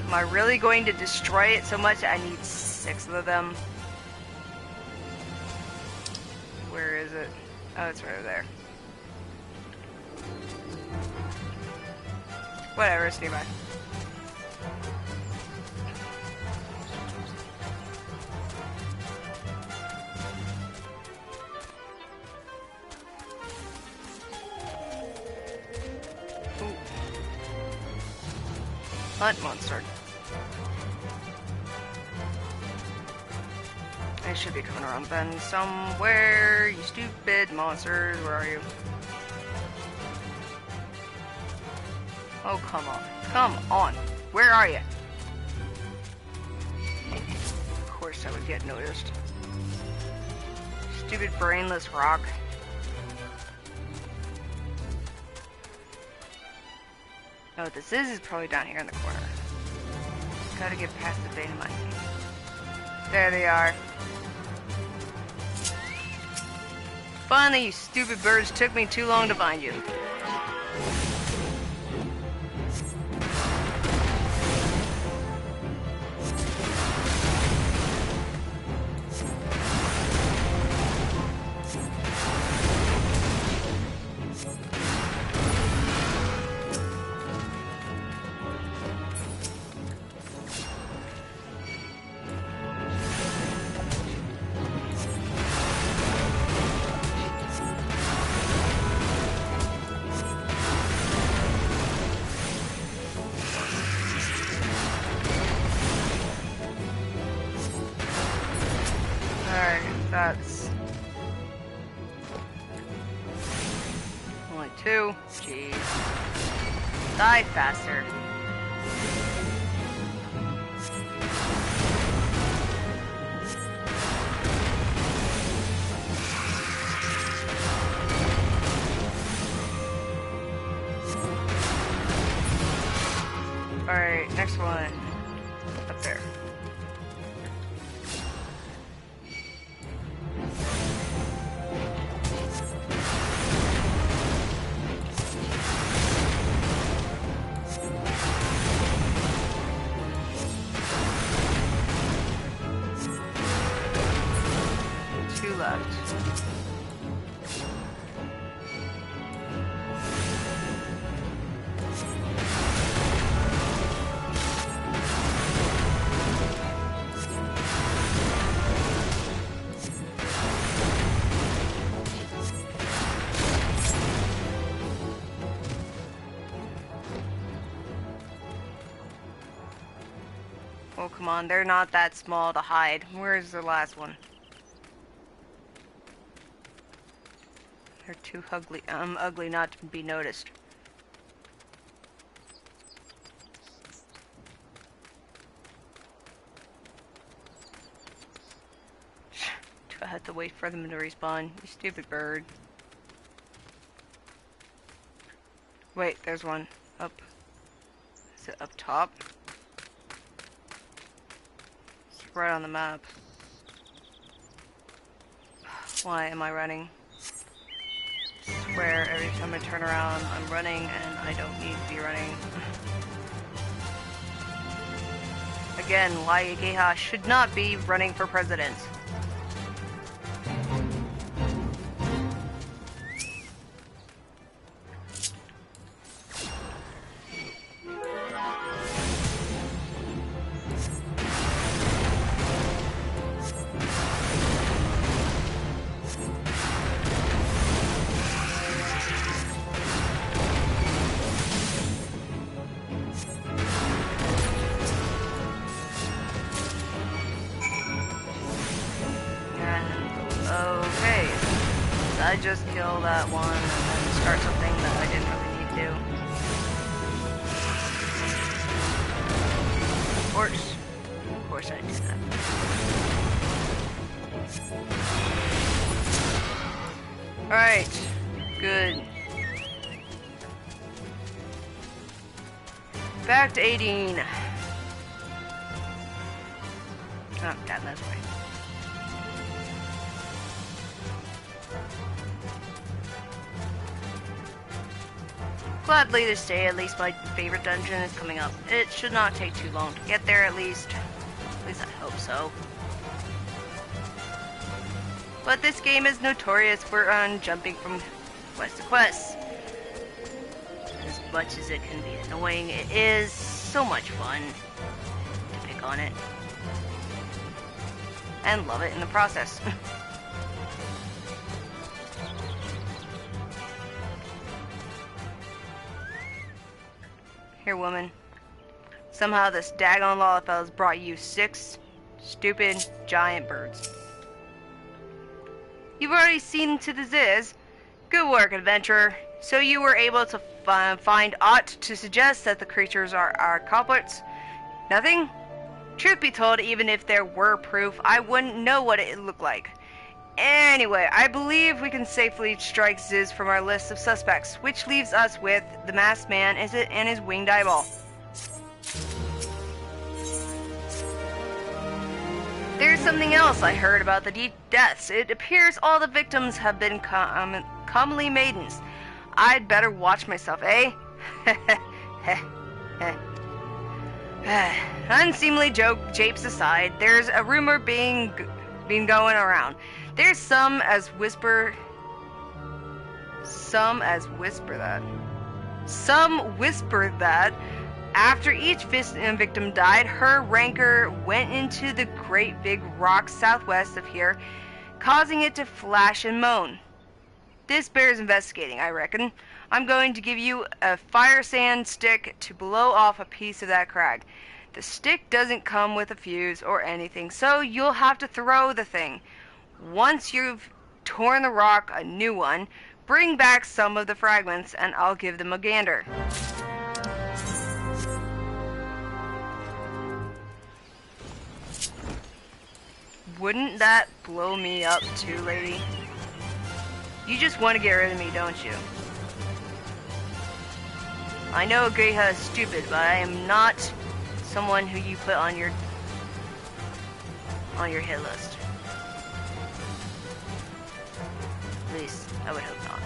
Am I really going to destroy it so much I need 6 of them? Where is it? Oh, it's right over there. Whatever, it's nearby. Ooh. Hunt monster. I should be coming around then somewhere. You stupid monsters, where are you? Oh, come on. Come on. Where are you? Of course I would get noticed. Stupid brainless rock. Oh, this is probably down here in the corner. Gotta get past the beta mine. There they are. Finally, you stupid birds, took me too long to find you. That's only 2. Jeez. Die faster. Alright, next one. Up there. Oh, come on. They're not that small to hide. Where's the last one? They're too ugly not to be noticed. Do I have to wait for them to respawn? You stupid bird. Wait, there's one. Up. Is it up top? It's right on the map. Why am I running? I swear, every time I turn around, I'm running, and I don't need to be running. Again, why Geha should not be running for president. Okay, so I just kill that one and then start something that I didn't really need to. Of course I do that. Alright, good. Back to 18. Oh, God, that's right. Gladly to say, at least my favorite dungeon is coming up. It should not take too long to get there, at least. At least I hope so. But this game is notorious for jumping from quest to quest. As much as it can be annoying, it is so much fun to pick on it. And love it in the process. Here, woman. Somehow this daggone Lollapels brought you 6 stupid giant birds. You've already seen to the Ziz. Good work, adventurer. So you were able to find aught to suggest that the creatures are our culprits? Nothing? Truth be told, even if there were proof, I wouldn't know what it looked like. Anyway, I believe we can safely strike Ziz from our list of suspects, which leaves us with the masked man and his winged eyeball. There's something else I heard about the deep deaths. It appears all the victims have been comely maidens. I'd better watch myself, eh? Unseemly japes aside, there's a rumor being going around. There's some whisper that after each victim died, her rancor went into the great big rock southwest of here, causing it to flash and moan. This bears investigating, I reckon. I'm going to give you a fire sand stick to blow off a piece of that crag. The stick doesn't come with a fuse or anything, so you'll have to throw the thing. Once you've torn the rock a new one, bring back some of the fragments and I'll give them a gander. Wouldn't that blow me up too, lady? You just want to get rid of me, don't you? I know Geha is stupid, but I am not someone who you put on your hit list. At least, I would hope not.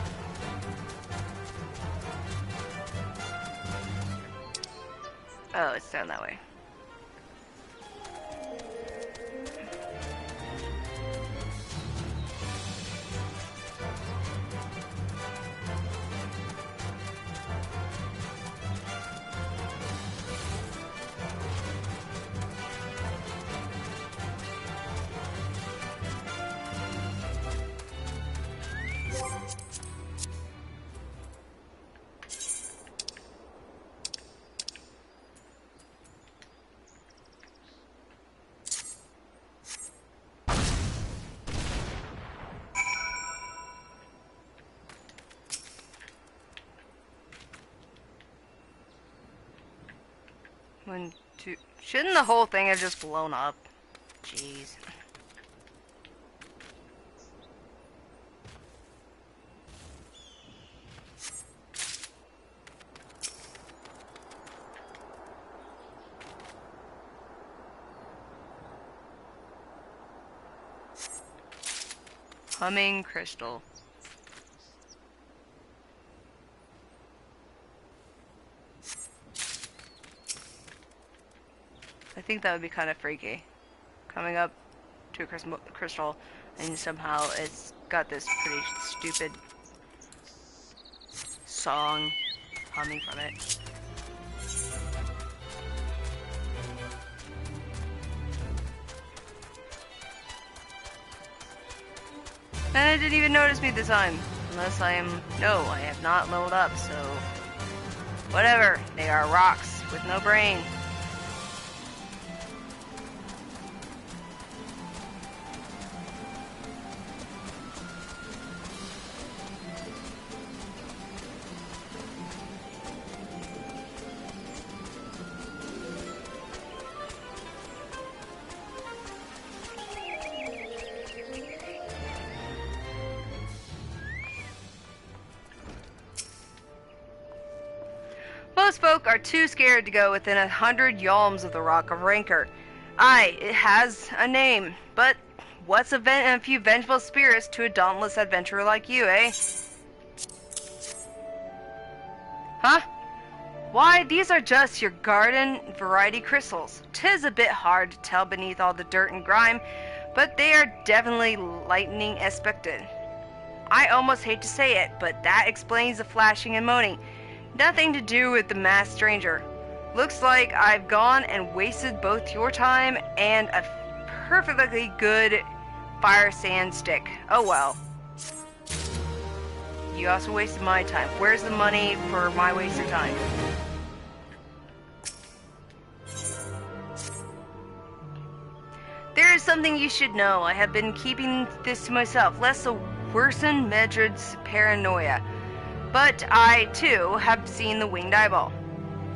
Oh, it's down that way. One, two. Shouldn't the whole thing have just blown up? Jeez. Humming crystal. I think that would be kind of freaky. Coming up to a crystal, and somehow it's got this pretty stupid song humming from it. And it didn't even notice me this time. Unless I am... No, I have not leveled up, so... Whatever. They are rocks with no brain. Most folk are too scared to go within 100 yalms of the Rock of Rancor. Aye, it has a name, but what's a few vengeful spirits to a dauntless adventurer like you, eh? Huh? Why, these are just your garden variety crystals. 'Tis a bit hard to tell beneath all the dirt and grime, but they are definitely lightning expected. I almost hate to say it, but that explains the flashing and moaning. Nothing to do with the masked stranger. Looks like I've gone and wasted both your time and a perfectly good fire sand stick. Oh well. You also wasted my time. Where's the money for my wasted time? There is something you should know. I have been keeping this to myself, lest to worsen Medred's paranoia. But I, too, have seen the winged eyeball.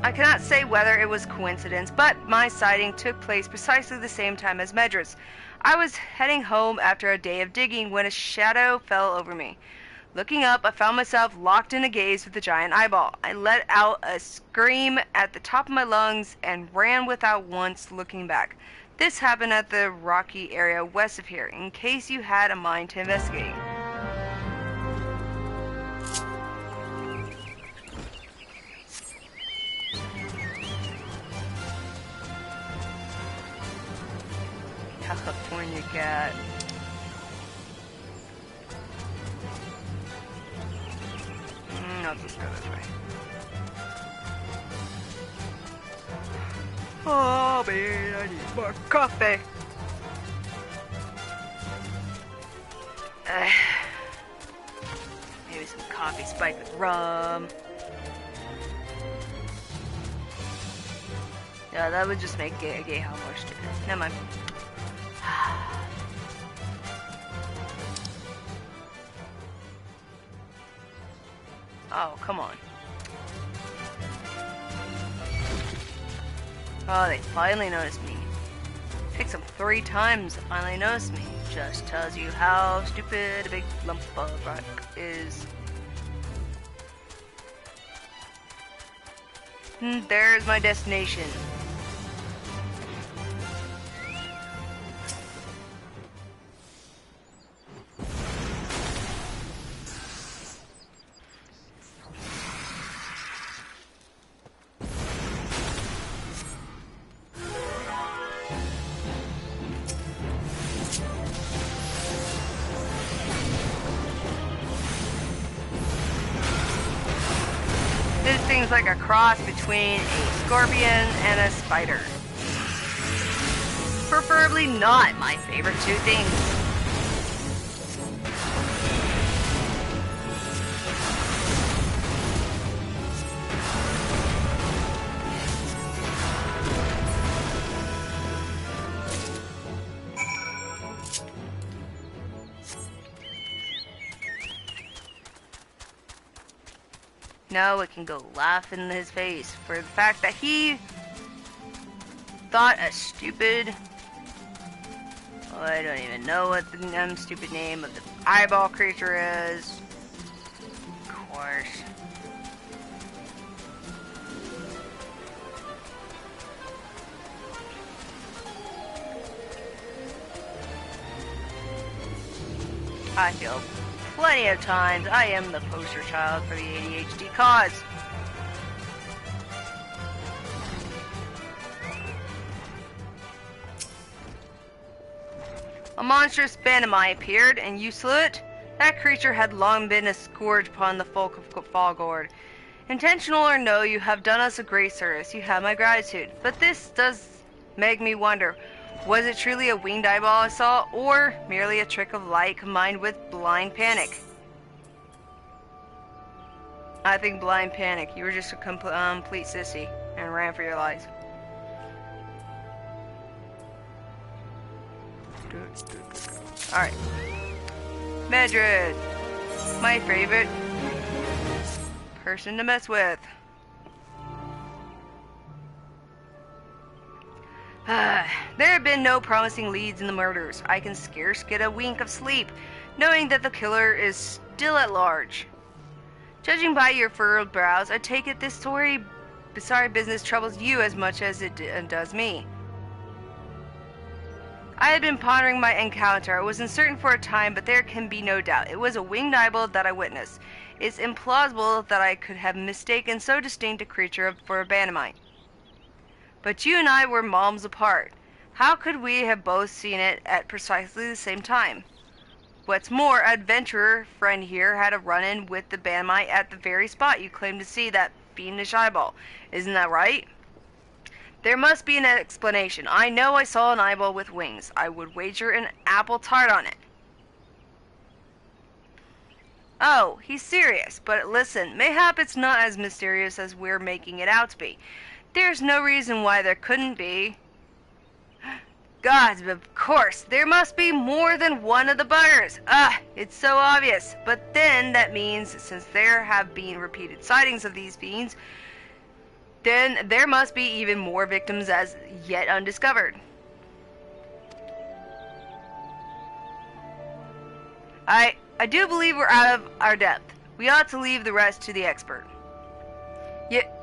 I cannot say whether it was coincidence, but my sighting took place precisely the same time as Medred's. I was heading home after a day of digging when a shadow fell over me. Looking up, I found myself locked in a gaze with the giant eyeball. I let out a scream at the top of my lungs and ran without once looking back. This happened at the rocky area west of here, in case you had a mind to investigate. California cat. I'll just go this way. Oh man, I need more coffee. Maybe some coffee spiked with rum. Yeah, that would just make gay how more stupid. Never mind. Oh, come on. Oh, they finally noticed me. Picked them 3 times to finally notice me. Just tells you how stupid a big lump of rock is. There's my destination. This thing's like a cross between a scorpion and a spider. Preferably not my favorite 2 things. Now we can go laugh in his face for the fact that he thought a stupid... Oh, I don't even know what the stupid name of the eyeball creature is. Of course. I feel plenty of times I am the poster child for the ADHD cause. A monstrous Banamai appeared, and you slew it? That creature had long been a scourge upon the folk of Falgord. Intentional or no, you have done us a great service. You have my gratitude. But this does make me wonder, was it truly a winged eyeball I saw, or merely a trick of light combined with blind panic? I think blind panic. You were just a complete sissy and ran for your lives. Alright. Madrid. My favorite person to mess with. There have been no promising leads in the murders. I can scarce get a wink of sleep, knowing that the killer is still at large. Judging by your furrowed brows, I take it this sorry business troubles you as much as it does me. I had been pondering my encounter. I was uncertain for a time, but there can be no doubt. It was a winged eyeball that I witnessed. It's implausible that I could have mistaken so distinct a creature for a Banamite. But you and I were moms apart. How could we have both seen it at precisely the same time? What's more, adventurer friend here had a run-in with the Banamite at the very spot you claim to see that fiendish eyeball. Isn't that right? There must be an explanation. I know I saw an eyeball with wings. I would wager an apple tart on it. Oh, he's serious. But listen, mayhap it's not as mysterious as we're making it out to be. There's no reason why there couldn't be. Gods, of course, there must be more than one of the buggers. It's so obvious. But then that means, since there have been repeated sightings of these fiends, then there must be even more victims as yet undiscovered. I do believe we're out of our depth. We ought to leave the rest to the expert.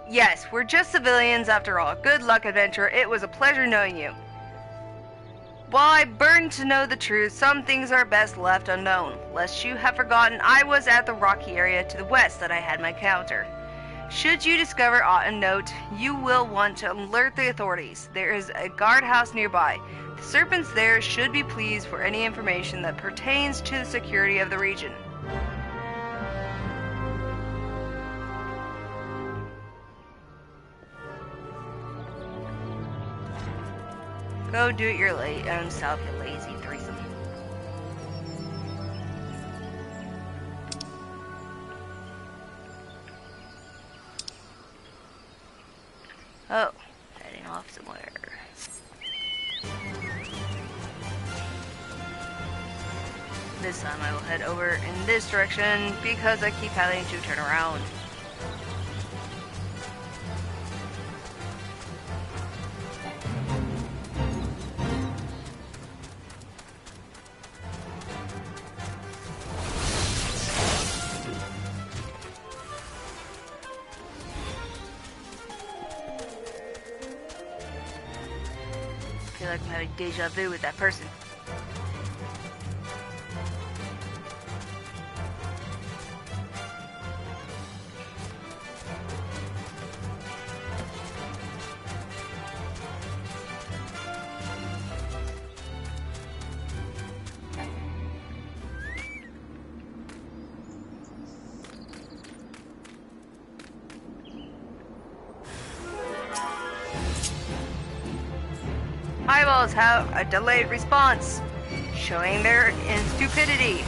Yes, we're just civilians after all. Good luck, adventurer. It was a pleasure knowing you. While I burn to know the truth, some things are best left unknown. Lest you have forgotten, I was at the rocky area to the west that I had my encounter. Should you discover aught of note, you will want to alert the authorities. There is a guardhouse nearby. The serpents there should be pleased for any information that pertains to the security of the region. Go do it your own self, you lazy threesome. Oh, heading off somewhere. This time I will head over in this direction because I keep having to turn around. I feel like I'm having deja vu with that person. Eyeballs have a delayed response, showing their stupidity.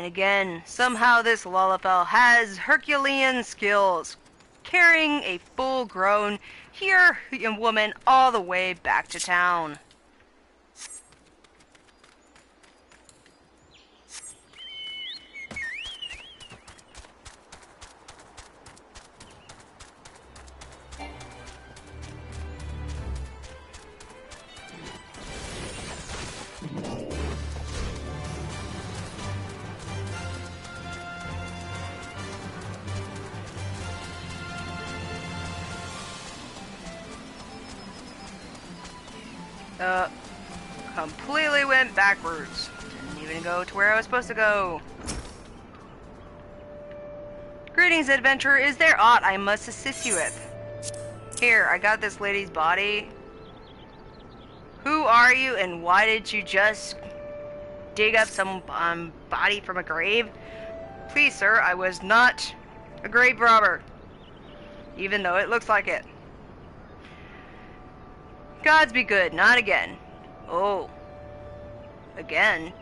again, somehow this Lullafell has Herculean skills, carrying a full-grown European woman all the way back to town. Completely went backwards. Didn't even go to where I was supposed to go. Greetings, adventurer. Is there aught I must assist you with? Here, I got this lady's body. Who are you, and why did you just dig up some body from a grave? Please, sir, I was not a grave robber, even though it looks like it. Gods be good, not again. Oh. Again?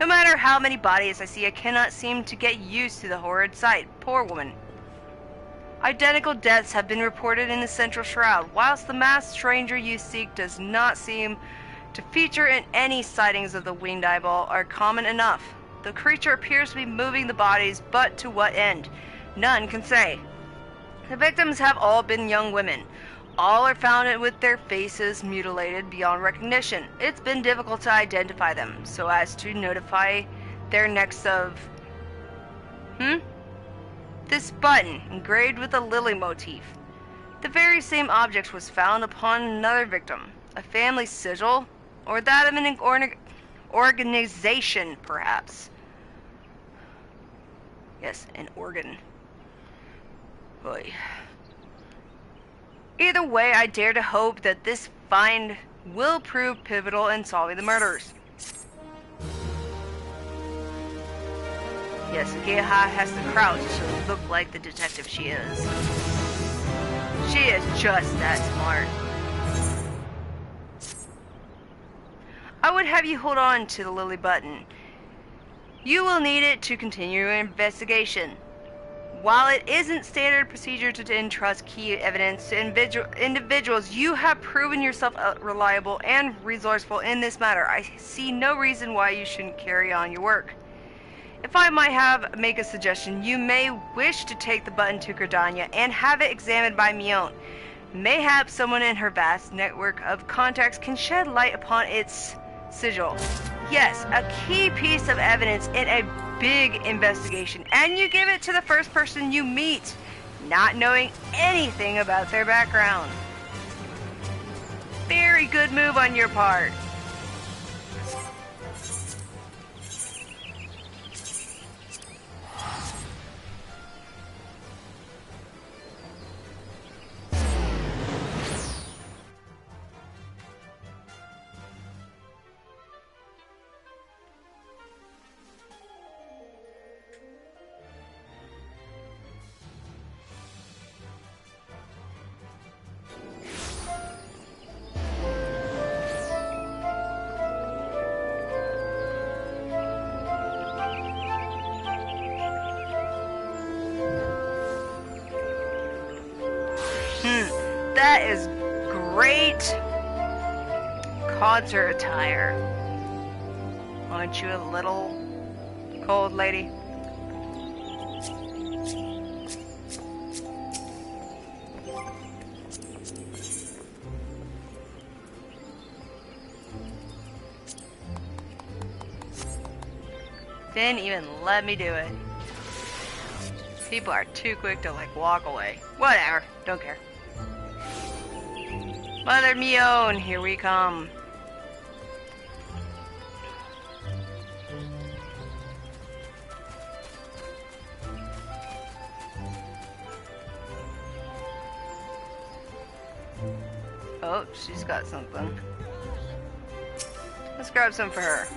No matter how many bodies I see, I cannot seem to get used to the horrid sight. Poor woman. Identical deaths have been reported in the central shroud, whilst the masked stranger you seek does not seem to feature in any sightings of the winged eyeball are common enough. The creature appears to be moving the bodies, but to what end? None can say. The victims have all been young women. All are found with their faces mutilated beyond recognition. It's been difficult to identify them, so as to notify their next of... This button, engraved with a lily motif. The very same object was found upon another victim. A family sigil? Or that of an organization, perhaps. Yes, an organ. Boy. Either way, I dare to hope that this find will prove pivotal in solving the murders. Yes, Geha has to crouch to look like the detective she is. She is just that smart. I would have you hold on to the lily button. You will need it to continue your investigation. While it isn't standard procedure to entrust key evidence to individuals, you have proven yourself reliable and resourceful in this matter. I see no reason why you shouldn't carry on your work. If I might make a suggestion, you may wish to take the button to Gridania and have it examined by Mion. Mayhaps someone in her vast network of contacts can shed light upon its sigil. Yes, a key piece of evidence in a big investigation, and you give it to the first person you meet, not knowing anything about their background. Very good move on your part. That is great concert attire. Aren't you a little cold, lady? Didn't even let me do it. People are too quick to walk away. Whatever, don't care. Mother Mion, here we come. Oh, she's got something. Let's grab some for her.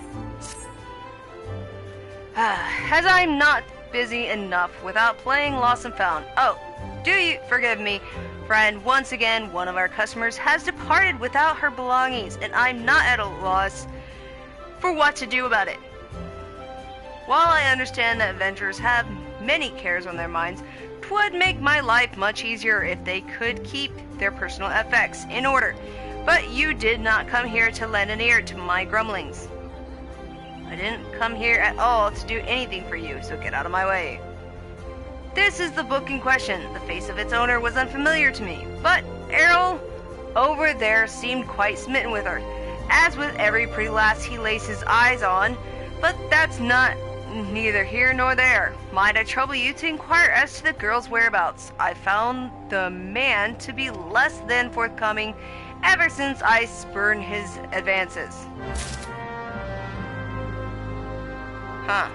As I'm not busy enough without playing Lost and Found. Oh, do you forgive me, friend? Once again, one of our customers has departed without her belongings, and I'm not at a loss for what to do about it. While I understand that adventurers have many cares on their minds, 'twould make my life much easier if they could keep their personal effects in order. But you did not come here to lend an ear to my grumblings. I didn't come here at all to do anything for you, so get out of my way. This is the book in question. The face of its owner was unfamiliar to me, but Errol over there seemed quite smitten with her, as with every pretty lass he lays his eyes on. But that's neither here nor there. Might I trouble you to inquire as to the girl's whereabouts? I found the man to be less than forthcoming ever since I spurned his advances. Huh.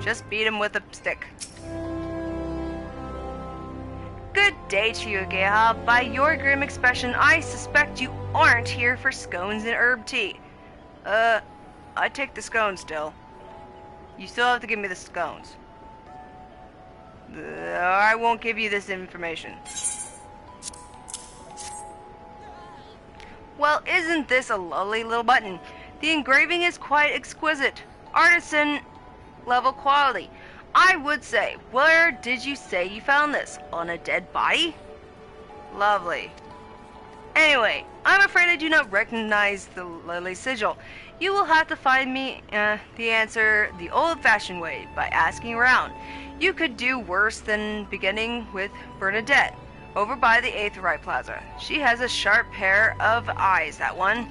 Just beat him with a stick. Good day to you, Geha. By your grim expression, I suspect you aren't here for scones and herb tea. I take the scones still. You still have to give me the scones. I won't give you this information. Well, isn't this a lovely little button? The engraving is quite exquisite. Artisan level quality. I would say, where did you say you found this? On a dead body? Lovely. Anyway, I'm afraid I do not recognize the lily sigil. You will have to find me the answer the old-fashioned way, by asking around. You could do worse than beginning with Bernadette, over by the Aetherite Plaza. She has a sharp pair of eyes, that one.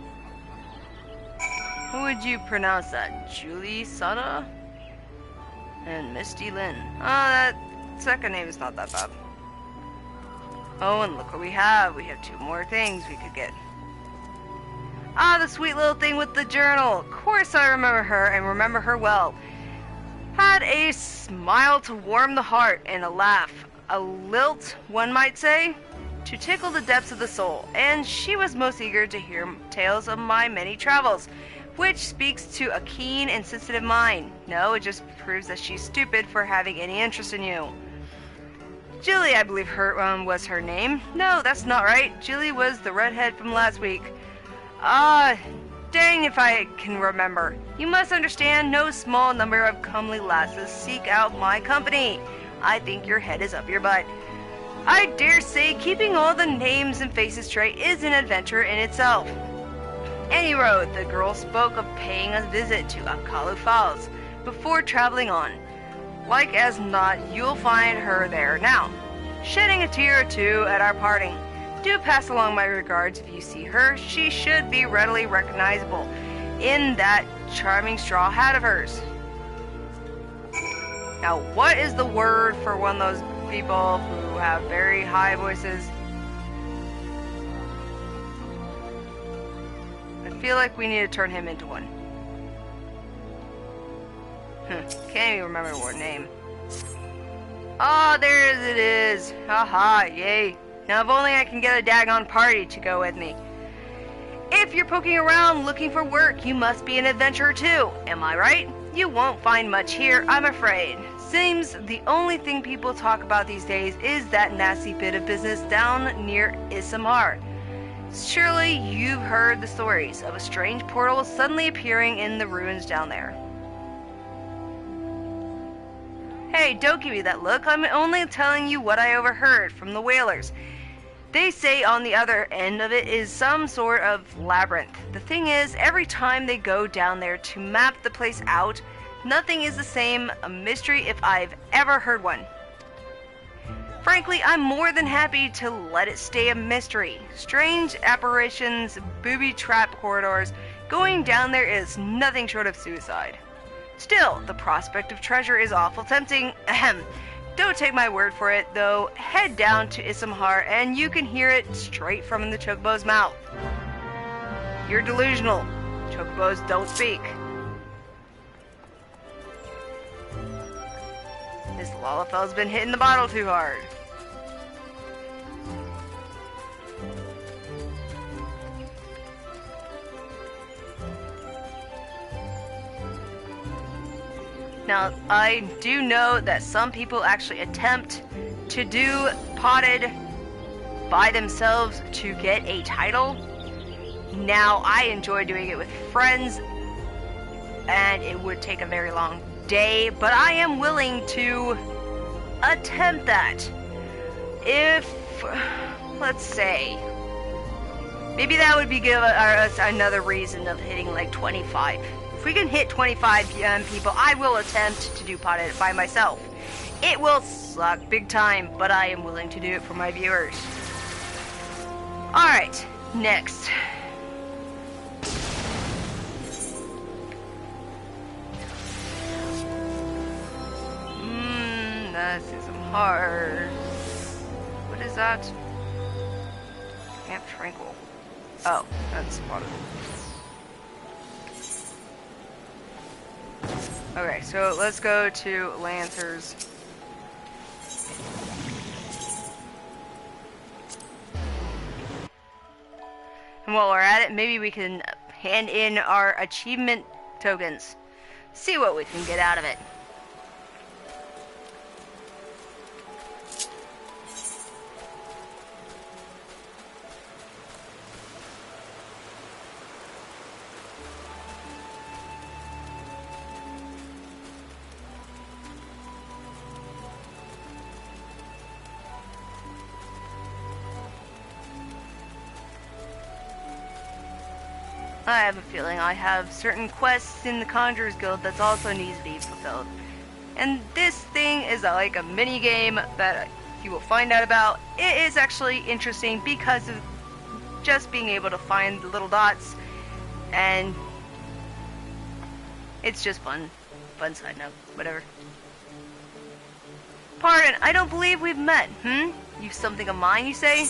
Who would you pronounce that? Julie Sana? And Misty Lynn. Oh, that second name is not that bad. Oh, and look what we have. We have 2 more things we could get. Ah, the sweet little thing with the journal. Of course I remember her, and remember her well. Had a smile to warm the heart, and a laugh. A lilt, one might say, to tickle the depths of the soul. And she was most eager to hear tales of my many travels, which speaks to a keen and sensitive mind. No, it just proves that she's stupid for having any interest in you. Julie, I believe was her name. No, that's not right. Julie was the redhead from last week. Dang if I can remember. You must understand, no small number of comely lasses seek out my company. I think your head is up your butt. I dare say keeping all the names and faces straight is an adventure in itself. Any road, the girl spoke of paying a visit to Akalu Falls before traveling on. Like as not, you'll find her there now, shedding a tear or two at our parting. Do pass along my regards if you see her. She should be readily recognizable in that charming straw hat of hers. Now, what is the word for one of those people who have very high voices? I feel like we need to turn him into one. Can't even remember what name. Oh, there it is. Haha, yay. Now if only I can get a daggone party to go with me. If you're poking around looking for work, you must be an adventurer too. Am I right? You won't find much here, I'm afraid. Seems the only thing people talk about these days is that nasty bit of business down near Issamar. Surely you've heard the stories of a strange portal suddenly appearing in the ruins down there. Hey, don't give me that look. I'm only telling you what I overheard from the whalers. They say on the other end of it is some sort of labyrinth. The thing is, every time they go down there to map the place out, nothing is the same a mystery if I've ever heard one. Frankly, I'm more than happy to let it stay a mystery. Strange apparitions, booby-trap corridors, going down there is nothing short of suicide. Still, the prospect of treasure is awful tempting. Ahem. Don't take my word for it, though. Head down to Issamhar and you can hear it straight from the chocobo's mouth. You're delusional. Chocobos don't speak. This Lalafell's been hitting the bottle too hard. Now, I do know that some people actually attempt to do potted by themselves to get a title. Now, I enjoy doing it with friends, and it would take a very long day, but I am willing to attempt that. If, let's say, maybe that would be give us another reason of hitting like 25. If we can hit 25 people, I will attempt to do pot edit by myself. It will suck big time, but I am willing to do it for my viewers. Alright, next. This is hard. What is that? Camp Tranquil. Oh, that's water. Okay, so let's go to Lancers. And while we're at it, maybe we can hand in our achievement tokens. See what we can get out of it. I have a feeling I have certain quests in the Conjurers Guild that's also needs to be fulfilled. And this thing is like a mini game that you will find out about. It is actually interesting because of just being able to find the little dots, and it's just fun. Fun side note, whatever. Pardon, I don't believe we've met, You've something of mine, you say?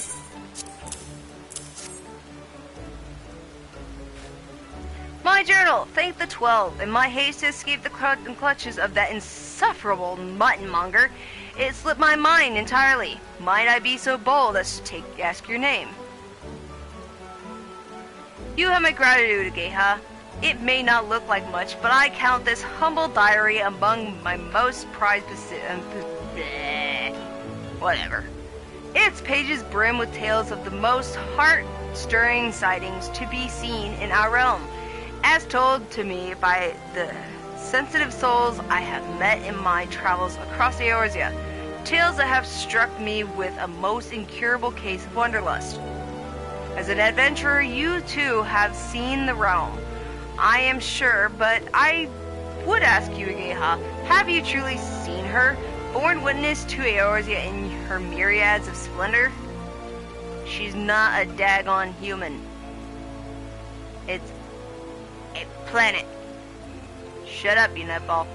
My journal, thank the 12. In my haste to escape the clutches of that insufferable mutton-monger, it slipped my mind entirely. Might I be so bold as to ask your name? You have my gratitude, Geha. It may not look like much, but I count this humble diary among my most prized whatever. Its pages brim with tales of the most heart-stirring sightings to be seen in our realm, as told to me by the sensitive souls I have met in my travels across Eorzea, tales that have struck me with a most incurable case of wanderlust. As an adventurer, you too have seen the realm, I am sure, but I would ask you, Geha, have you truly seen her, borne witness to Eorzea in her myriads of splendor? She's not a daggone human. It's a planet. Shut up, you nutball.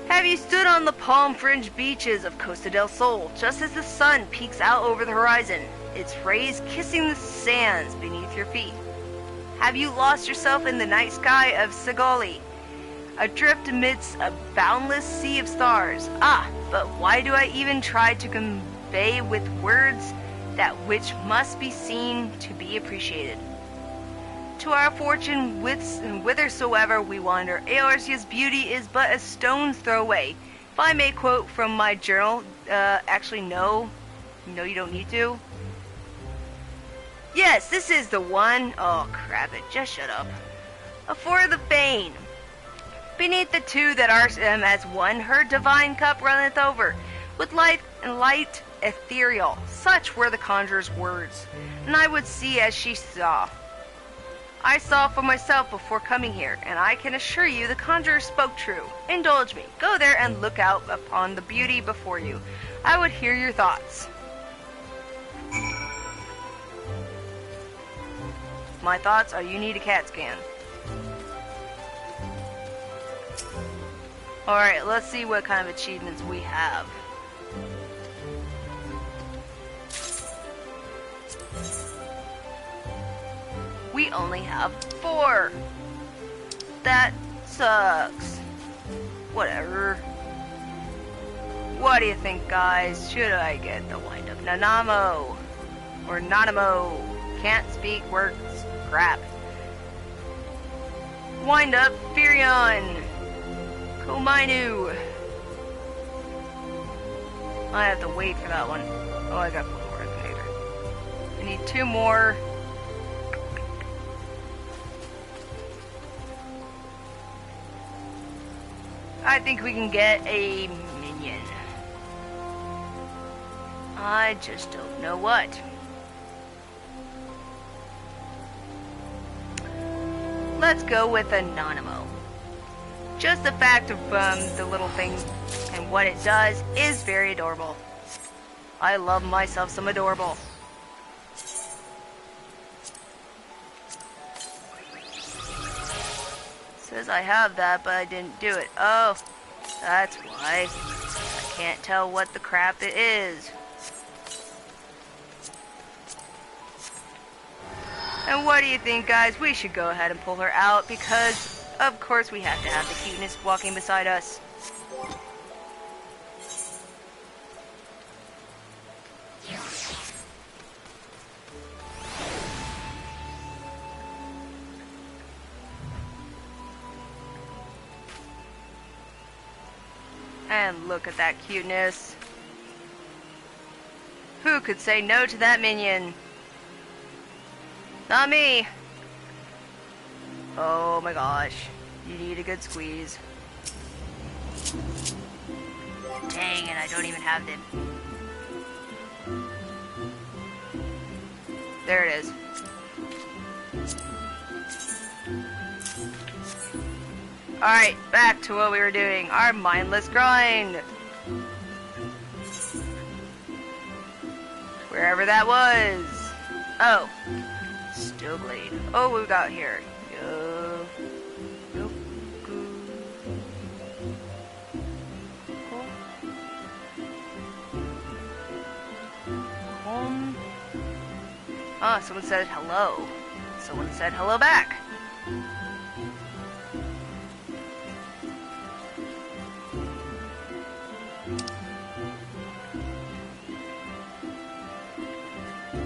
Have you stood on the palm-fringed beaches of Costa del Sol, just as the sun peeks out over the horizon, its rays kissing the sands beneath your feet? Have you lost yourself in the night sky of Segoli, adrift amidst a boundless sea of stars? Ah, but why do I even try to convey with words that which must be seen to be appreciated? To our fortune, whithersoever we wander, Eorzea's beauty is but a stone's throw away. If I may quote from my journal, actually no, you don't need to. Yes, this is the one. Oh crap it, just shut up. For the Bane. Beneath the two that are as one, her divine cup runneth over, with light and light ethereal. Such were the conjurer's words, and I would see as she saw. I saw for myself before coming here, and I can assure you the conjurer spoke true. Indulge me. Go there and look out upon the beauty before you. I would hear your thoughts. My thoughts are you need a CAT scan. Alright, let's see what kind of achievements we have. We only have 4. That sucks. Whatever. What do you think, guys? Should I get the wind up Nanamo? Or Nanamo? Can't speak words. Crap. Wind up Firion. Komainu. I have to wait for that one. Oh, I got 4 more later. I need 2 more. I think we can get a minion. I just don't know what. Let's go with Anonymous. Just the fact of the little thing and what it does is very adorable. I love myself some adorable. Says I have that, but I didn't do it. Oh, that's why. I can't tell what the crap it is. And what do you think, guys? We should go ahead and pull her out because, of course, we have to have the cuteness walking beside us. And look at that cuteness. Who could say no to that minion? Not me. Oh my gosh. You need a good squeeze. Dang it, I don't even have them. There it is. Alright, back to what we were doing. Our mindless grind. Wherever that was. Oh. Steel blade. Oh, what we got here? Oh, someone said hello. Someone said hello back.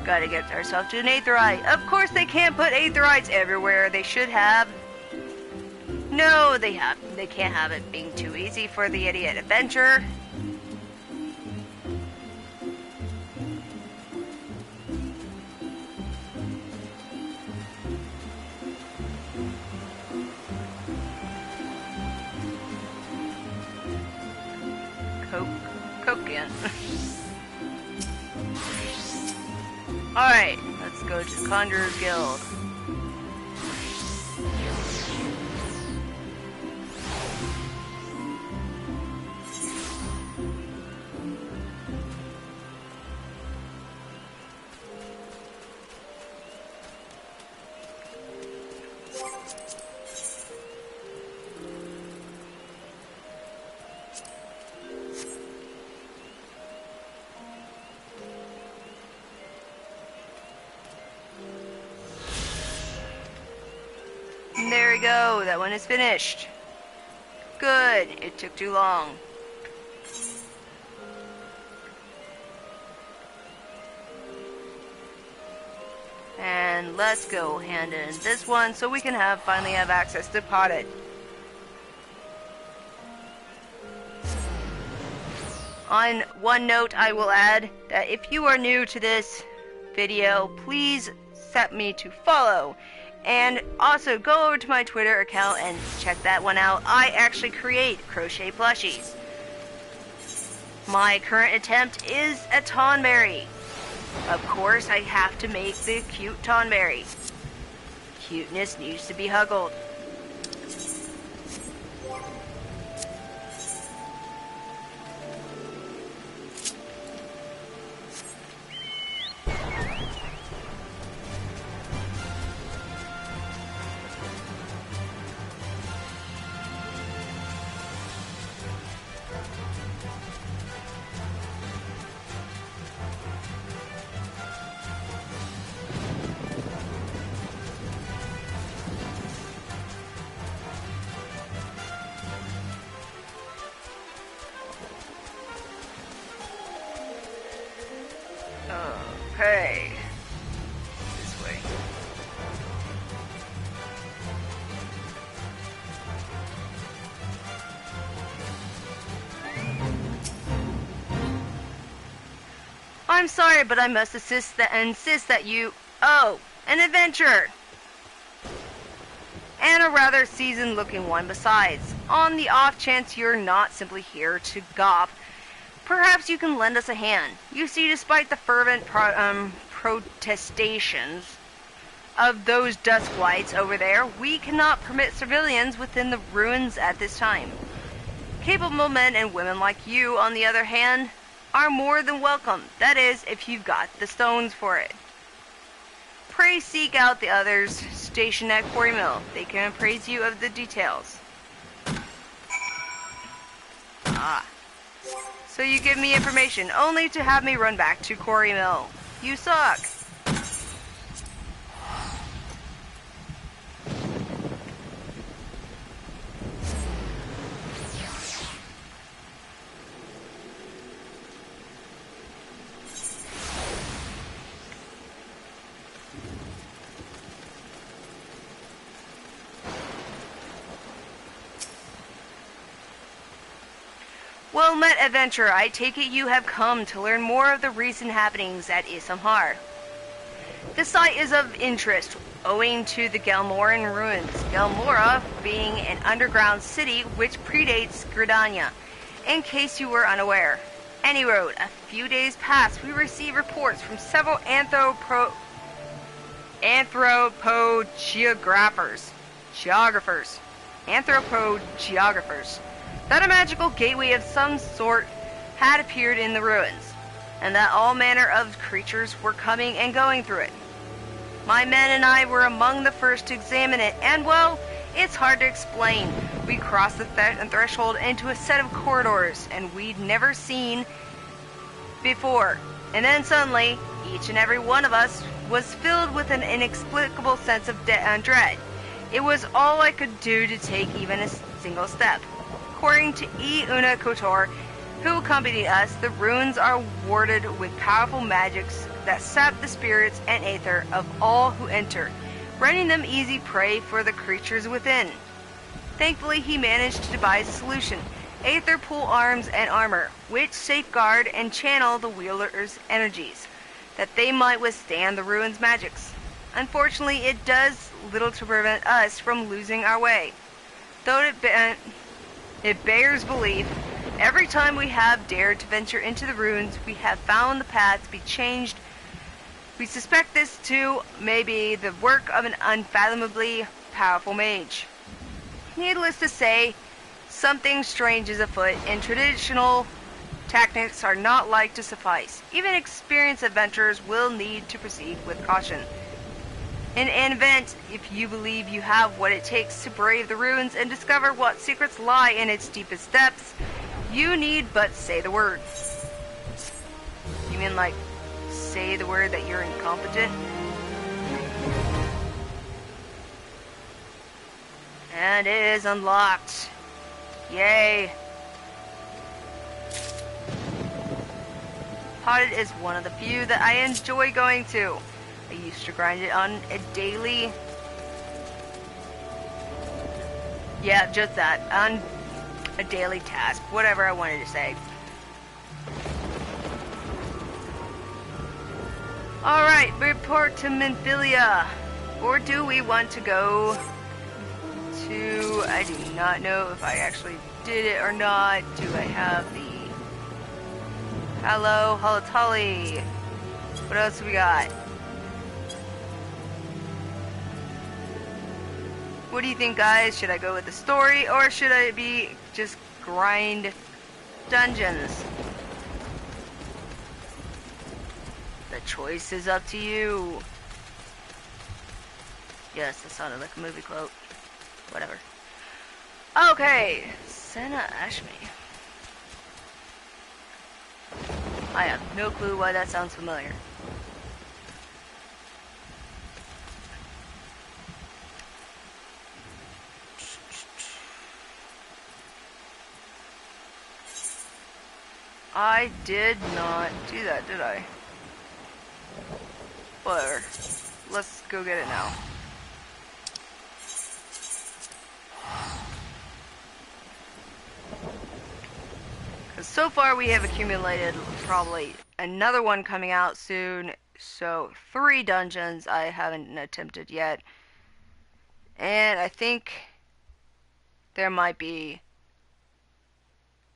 Gotta get ourselves to an aetheryte. Of course they can't put aetherytes everywhere. They should have. No, they can't have it being too easy for the idiot adventurer. Coke again. Alright, let's go to the Conjurer's Guild. There we go, that one is finished. Good, it took too long. And let's go hand in this one so we can finally have access to Potted. On one note, I will add that if you are new to this video, please set me to follow. And also go over to my Twitter account and check that one out. I actually create crochet plushies. My current attempt is a Tonberry. Of course, I have to make the cute Tonberry. Cuteness needs to be huggled. Okay. This way. I'm sorry, but I must insist that you... Oh, an adventure! and a rather seasoned looking one besides. On the off chance you're not simply here to gawp, perhaps you can lend us a hand. You see, despite the fervent protestations of those Dusklights over there, we cannot permit civilians within the ruins at this time. Capable men and women like you, on the other hand, are more than welcome. That is, if you've got the stones for it. Pray seek out the others stationed at Quarry Mill. They can appraise you of the details. Ah. So you give me information, only to have me run back to Quarry Mill. You suck. Well met, adventurer. I take it you have come to learn more of the recent happenings at Issamhar. The site is of interest, owing to the Gelmoran ruins, Gelmora being an underground city which predates Gridania, in case you were unaware. Anyway, a few days past, we received reports from several anthropogeographers, that a magical gateway of some sort had appeared in the ruins, and that all manner of creatures were coming and going through it. My men and I were among the first to examine it, and well, it's hard to explain. We crossed the threshold into a set of corridors, and we'd never seen before, and then suddenly, each and every one of us was filled with an inexplicable sense of dread. It was all I could do to take even a single step. According to E. Una Kotor, who accompanied us, the ruins are warded with powerful magics that sap the spirits and aether of all who enter, rendering them easy prey for the creatures within. Thankfully, he managed to devise a solution: aether pool arms and armor, which safeguard and channel the wielders' energies, that they might withstand the ruins' magics. Unfortunately, it does little to prevent us from losing our way, though it bears belief. Every time we have dared to venture into the ruins, we have found the path to be changed. We suspect this to maybe the work of an unfathomably powerful mage. Needless to say, something strange is afoot, and traditional tactics are not like to suffice. Even experienced adventurers will need to proceed with caution. In an event, if you believe you have what it takes to brave the ruins and discover what secrets lie in its deepest depths, you need but say the word. You mean like, say the word that you're incompetent? And it is unlocked. Yay. Potted is one of the few that I enjoy going to. I used to grind it on a daily... Yeah, just that. On a daily task. Whatever I wanted to say. Alright, report to Minfilia. Or do we want to go to... I do not know if I actually did it or not. Do I have the... Hello, Holotolly. What else do we got? What do you think, guys? Should I go with the story, or should I be just grind dungeons? The choice is up to you. Yes, that sounded like a movie quote. Whatever. Okay, Senna Ashme. I have no clue why that sounds familiar. I did not do that, did I? Whatever. Let's go get it now. Because so far we have accumulated probably another one coming out soon. So 3 dungeons I haven't attempted yet. And I think there might be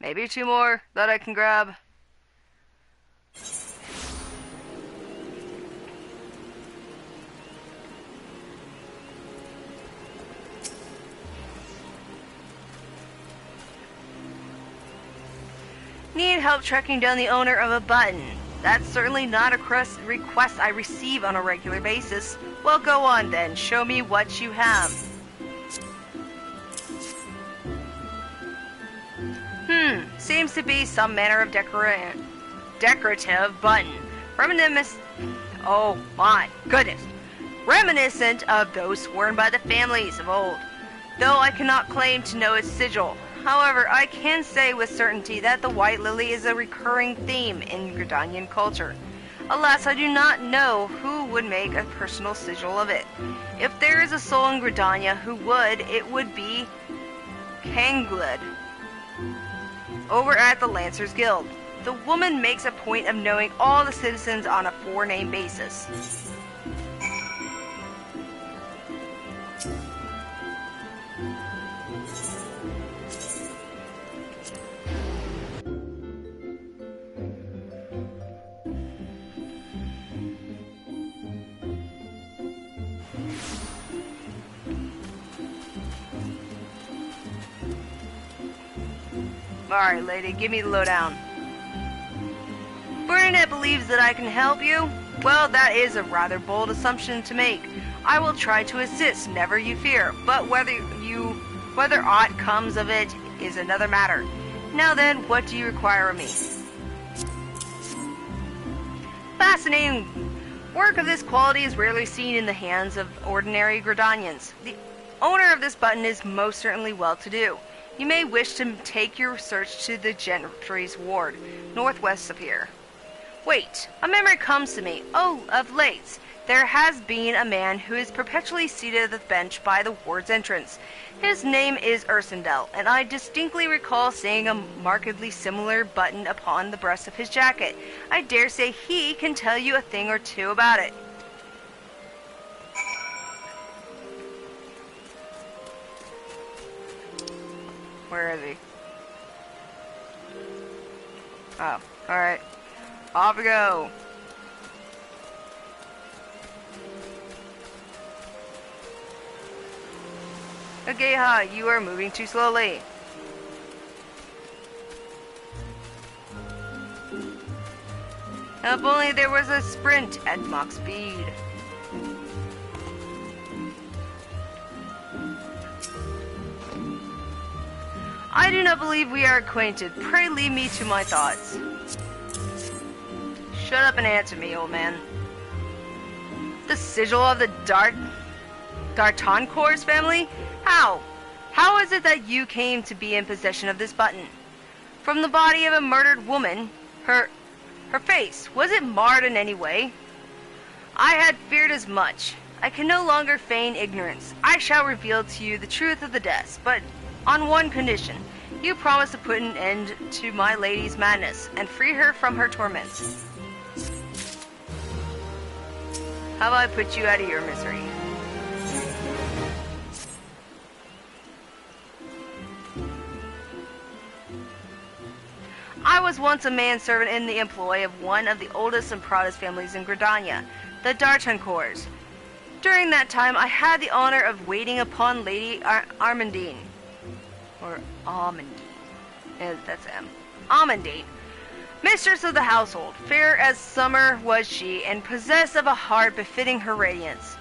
maybe 2 more that I can grab. Need help tracking down the owner of a button. That's certainly not a request I receive on a regular basis. Well, go on then. Show me what you have. Seems to be some manner of decorative button. Oh my goodness. Reminiscent of those worn by the families of old, though I cannot claim to know its sigil. However, I can say with certainty that the white lily is a recurring theme in Gridanian culture. Alas, I do not know who would make a personal sigil of it. If there is a soul in Gridania who would, it would be Kangled, over at the Lancers Guild. The woman makes a point of knowing all the citizens on a four-name basis. Alright, lady, give me the lowdown. Bernadette believes that I can help you? Well, that is a rather bold assumption to make. I will try to assist, never you fear, but whether aught comes of it is another matter. Now then, what do you require of me? Fascinating. Work of this quality is rarely seen in the hands of ordinary Gridanians. The owner of this button is most certainly well-to-do. You may wish to take your search to the Gentry's ward, northwest of here. Wait, a memory comes to me. Oh, of late, there has been a man who is perpetually seated at the bench by the ward's entrance. His name is Ursendel, and I distinctly recall seeing a markedly similar button upon the breast of his jacket. I dare say he can tell you a thing or two about it. Where is he? Oh, alright. Off we go. Okay, you are moving too slowly. If only there was a sprint at Mach speed. I do not believe we are acquainted. Pray leave me to my thoughts. Shut up and answer me, old man. The sigil of the D'Artancourt's family? How? How is it that you came to be in possession of this button? From the body of a murdered woman, her face, was it marred in any way? I had feared as much. I can no longer feign ignorance. I shall reveal to you the truth of the deaths, but on one condition. You promise to put an end to my lady's madness and free her from her torments. How about I put you out of your misery? I was once a manservant in the employ of one of the oldest and proudest families in Gridania, the D'Artancourts. During that time, I had the honor of waiting upon Lady Armandine. Or Amandine. That's M. Amandine. Mistress of the household. Fair as summer was she, and possessed of a heart befitting her radiance.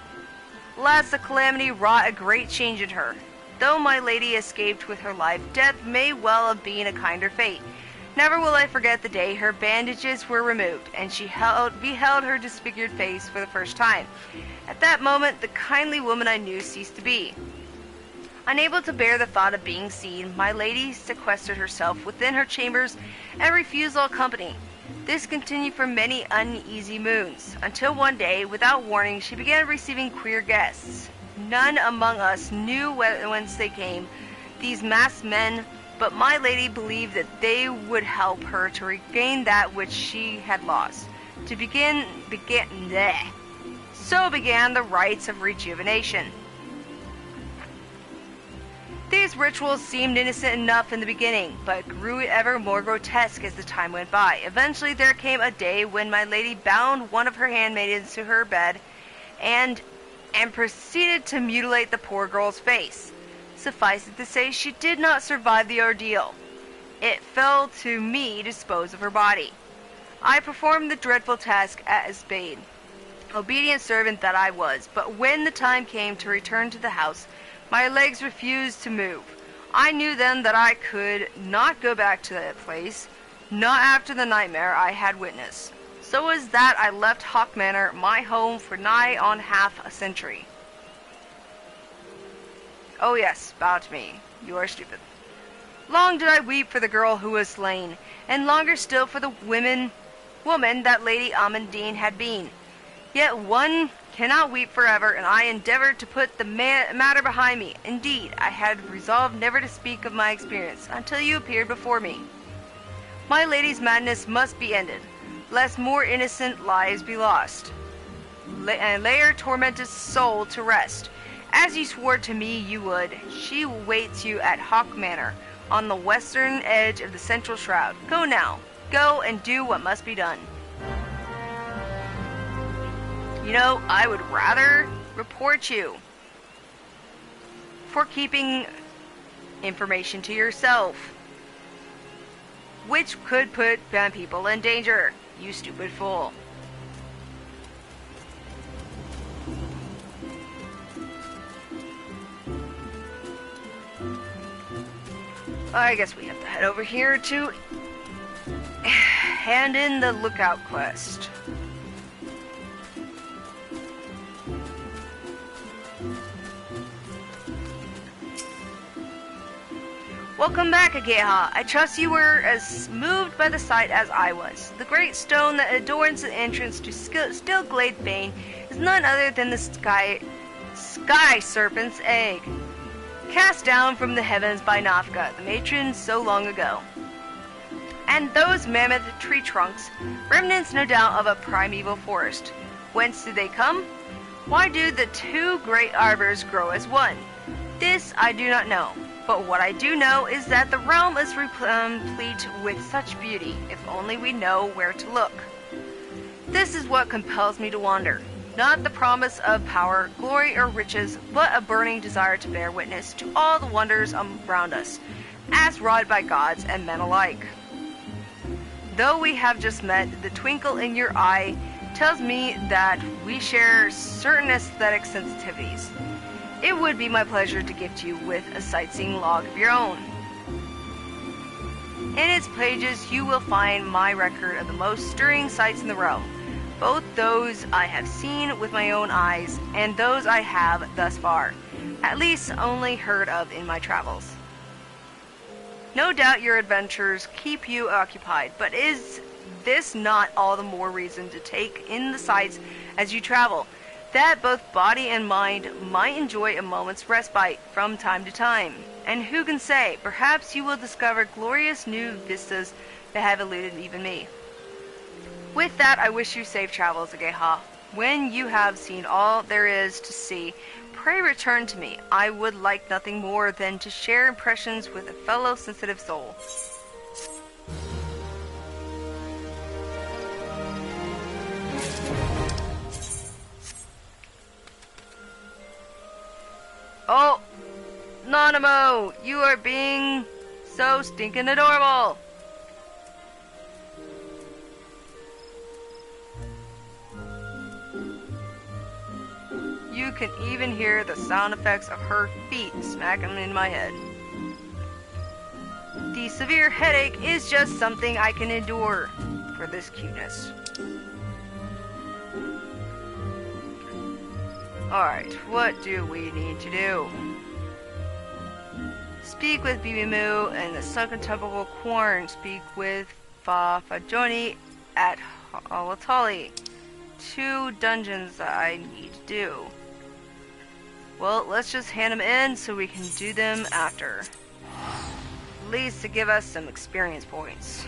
Last, the calamity wrought a great change in her. Though my lady escaped with her life, death may well have been a kinder fate. Never will I forget the day her bandages were removed, and she beheld her disfigured face for the first time. At that moment, the kindly woman I knew ceased to be. Unable to bear the thought of being seen, my lady sequestered herself within her chambers and refused all company. This continued for many uneasy moons, until one day, without warning, she began receiving queer guests. None among us knew whence they came, these masked men, but my lady believed that they would help her to regain that which she had lost. So began the rites of rejuvenation. These rituals seemed innocent enough in the beginning, but grew ever more grotesque as the time went by. Eventually there came a day when my lady bound one of her handmaidens to her bed and proceeded to mutilate the poor girl's face. Suffice it to say, she did not survive the ordeal. It fell to me to dispose of her body. I performed the dreadful task as bade, obedient servant that I was, but when the time came to return to the house, my legs refused to move. I knew then that I could not go back to that place, not after the nightmare I had witnessed. So was that I left Hawk Manor, my home, for nigh on half a century. Oh yes, bow to me. You are stupid. Long did I weep for the girl who was slain, and longer still for the woman that Lady Amandine had been. Yet one cannot weep forever, and I endeavored to put the matter behind me. Indeed, I had resolved never to speak of my experience until you appeared before me. My lady's madness must be ended, lest more innocent lives be lost, and lay her tormented soul to rest, as you swore to me you would. She waits you at Hawk Manor, on the western edge of the central shroud. Go now. Go and do what must be done. You know, I would rather report you for keeping information to yourself, which could put people in danger, you stupid fool. I guess we have to head over here to hand in the lookout quest. Welcome back, Ageha. I trust you were as moved by the sight as I was. The great stone that adorns the entrance to Stillglade Bane is none other than the sky serpent's egg, cast down from the heavens by Nafka, the matron, so long ago. And those mammoth tree trunks, remnants no doubt of a primeval forest. Whence do they come? Why do the two great arbors grow as one? This I do not know. But what I do know is that the realm is replete with such beauty, if only we know where to look. This is what compels me to wander. Not the promise of power, glory, or riches, but a burning desire to bear witness to all the wonders around us, as wrought by gods and men alike. Though we have just met, the twinkle in your eye tells me that we share certain aesthetic sensitivities. It would be my pleasure to gift you with a sightseeing log of your own. In its pages you will find my record of the most stirring sights in the realm, both those I have seen with my own eyes and those I have thus far, at least only heard of in my travels. No doubt your adventures keep you occupied, but is this not all the more reason to take in the sights as you travel, that both body and mind might enjoy a moment's respite from time to time? And who can say, perhaps you will discover glorious new vistas that have eluded even me. With that, I wish you safe travels, Ageha. When you have seen all there is to see, pray return to me. I would like nothing more than to share impressions with a fellow sensitive soul. Oh, Nanamo, you are being so stinking adorable. You can even hear the sound effects of her feet smacking in my head. The severe headache is just something I can endure for this cuteness. Alright, what do we need to do? Speak with Bibimu and the sunken temple of Corn. Speak with Fajoni at Awatali. 2 dungeons that I need to do. Well, let's just hand them in so we can do them after. At least to give us some experience points.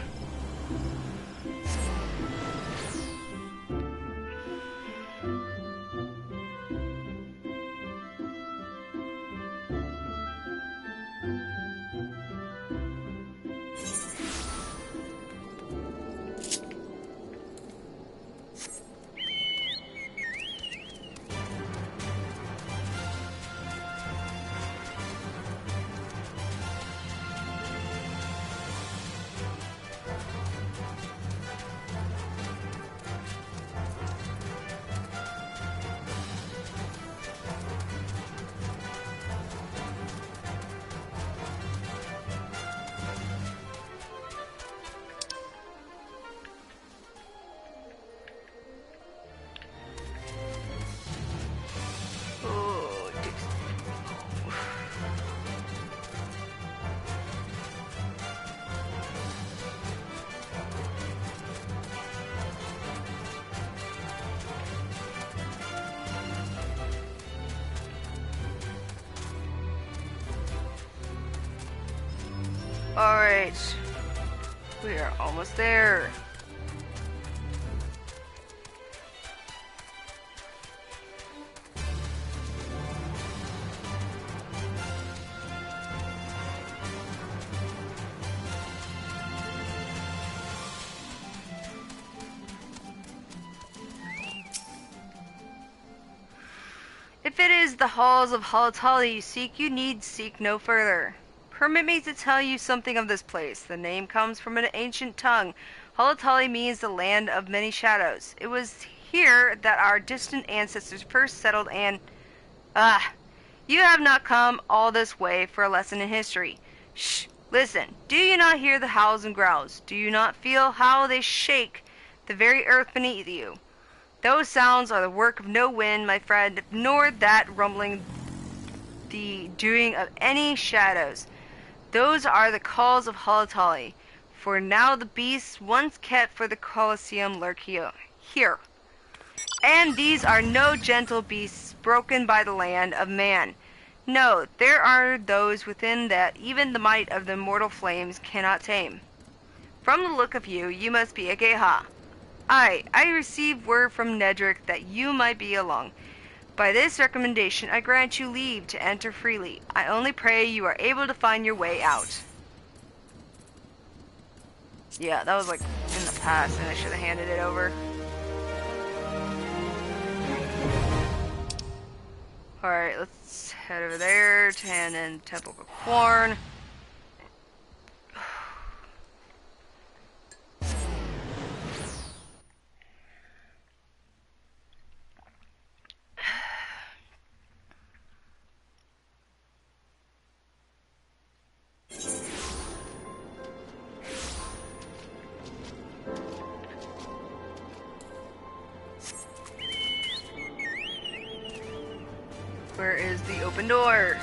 Alright. We are almost there. If it is the halls of Halatali you seek, you need seek no further. Permit me to tell you something of this place. The name comes from an ancient tongue. Halatali means the land of many shadows. It was here that our distant ancestors first settled and... You have not come all this way for a lesson in history. Shh! Listen, do you not hear the howls and growls? Do you not feel how they shake the very earth beneath you? Those sounds are the work of no wind, my friend, nor that rumbling the doing of any shadows. Those are the calls of Halatali, for now the beasts once kept for the Colosseum lurk here. And these are no gentle beasts broken by the land of man. No, there are those within that even the might of the immortal flames cannot tame. From the look of you, you must be a Geha. I received word from Nedrick that you might be along. By this recommendation, I grant you leave to enter freely. I only pray you are able to find your way out. Yeah, that was like in the past, and I should have handed it over. Alright, let's head over there to hand in Temple of Corn. Where is the open door?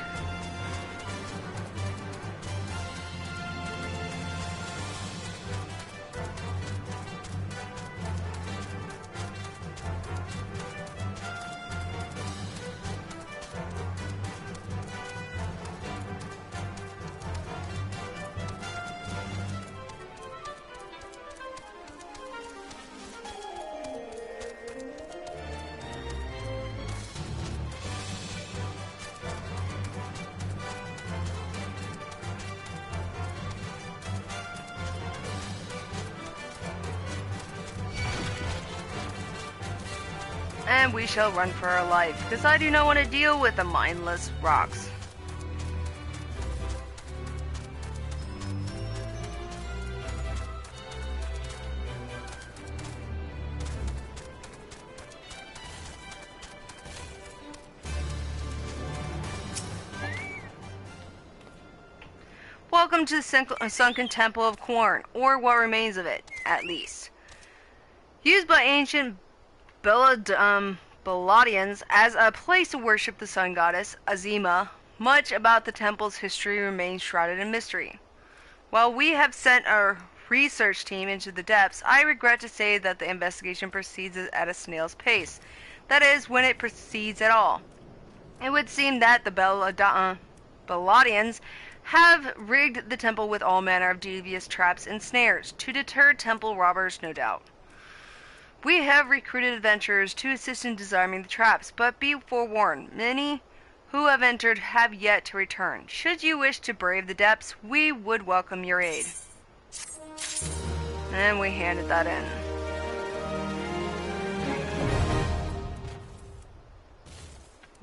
And we shall run for our life, because I do not want to deal with the mindless rocks. Welcome to the sunken Temple of Corn, or what remains of it, at least. Used by ancient Baladians as a place to worship the sun goddess, Azima, much about the temple's history remains shrouded in mystery. While we have sent a research team into the depths, I regret to say that the investigation proceeds at a snail's pace. That is, when it proceeds at all. It would seem that the Baladians have rigged the temple with all manner of devious traps and snares, to deter temple robbers, no doubt. We have recruited adventurers to assist in disarming the traps, but be forewarned, many who have entered have yet to return. Should you wish to brave the depths, we would welcome your aid. And we handed that in.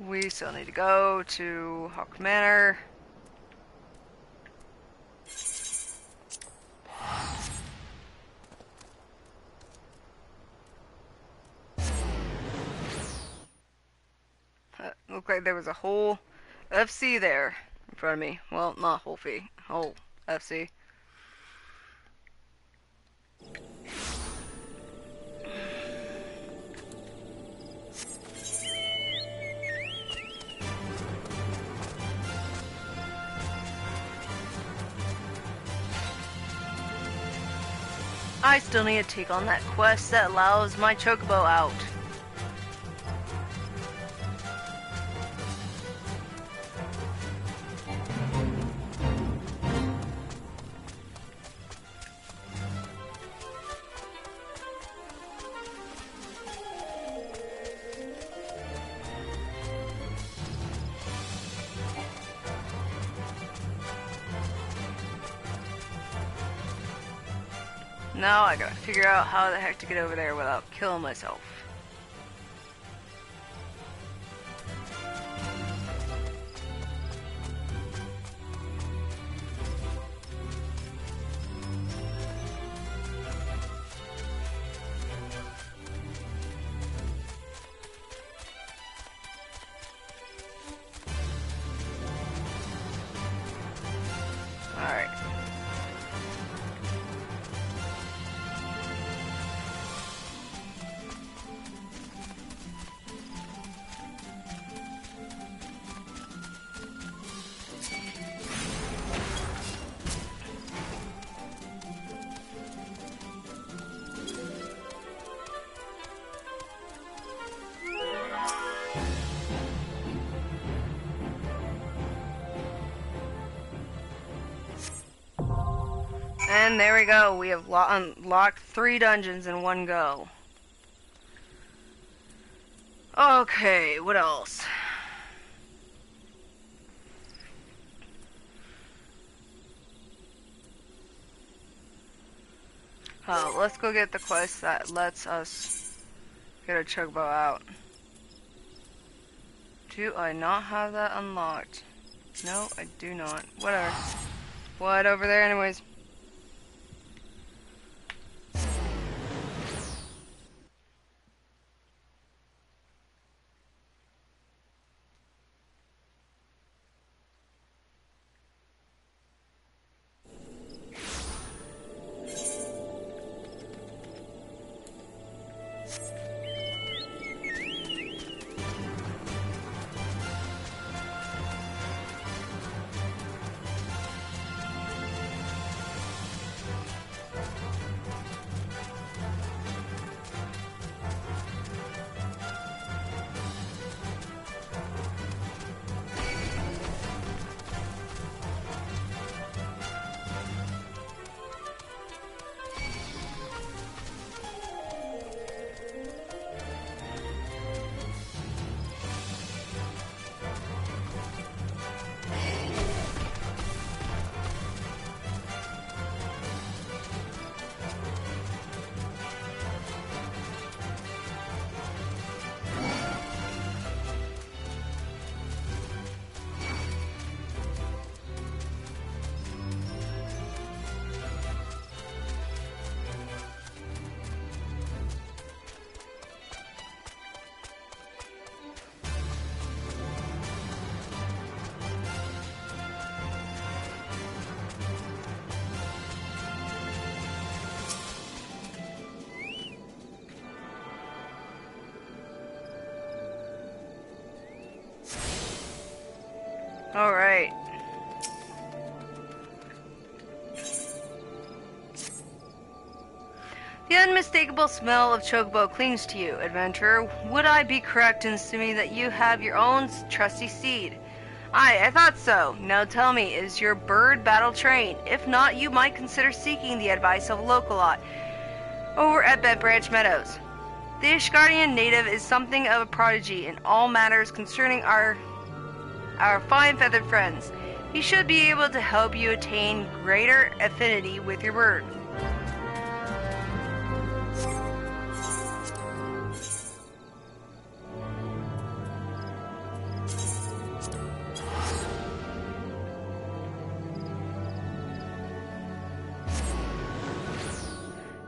We still need to go to Hawk Manor. Looked like there was a whole FC there in front of me. Well, not whole fee, whole FC. I still need to take on that quest that allows my chocobo out. now I gotta figure out how the heck to get over there without killing myself. Alright. And there we go. We have unlocked 3 dungeons in one go. Okay, what else? Oh, let's go get the quest that lets us get a chocobo out. Do I not have that unlocked? No, I do not. Whatever. What over there anyways? Alright. The unmistakable smell of chocobo clings to you, adventurer. Would I be correct in assuming that you have your own trusty steed? Aye, I thought so. Now tell me, is your bird battle trained? If not, you might consider seeking the advice of a local-lot over at Bent Branch Meadows. The Ishgardian native is something of a prodigy in all matters concerning our fine feathered friends. He should be able to help you attain greater affinity with your bird.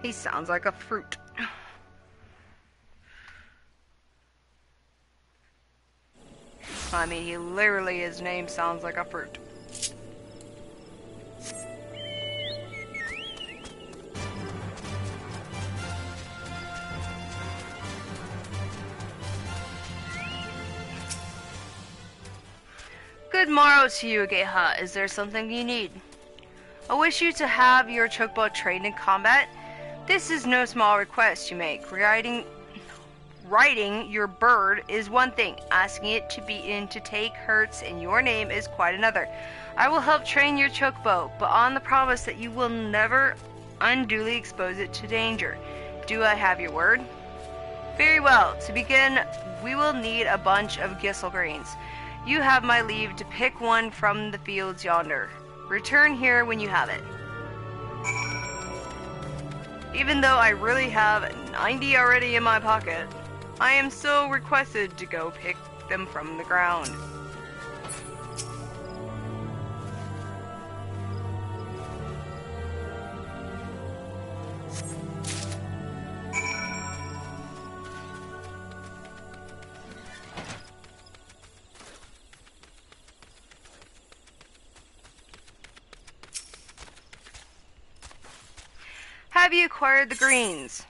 He sounds like a fruit. I mean, he literally, his name sounds like a fruit. Good morrow to you, Geha. Is there something you need? I wish you to have your chocobo trained in combat. This is no small request you make. Riding your bird is one thing. Asking it to be in to take hurts in your name is quite another. I will help train your chocobo, but on the promise that you will never unduly expose it to danger. Do I have your word? Very well. To begin, we will need a bunch of gisel grains. You have my leave to pick one from the fields yonder. Return here when you have it. Even though I really have 90 already in my pocket, I am still requested to go pick them from the ground. Have you acquired the greens?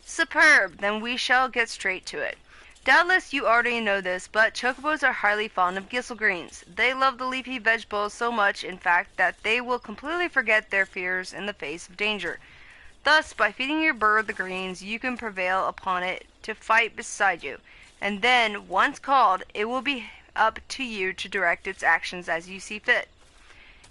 Superb, then we shall get straight to it. Doubtless you already know this, but chocobos are highly fond of gissel greens. They love the leafy vegetables so much, in fact, that they will completely forget their fears in the face of danger. Thus, by feeding your bird the greens, you can prevail upon it to fight beside you, and then, once called, it will be up to you to direct its actions as you see fit.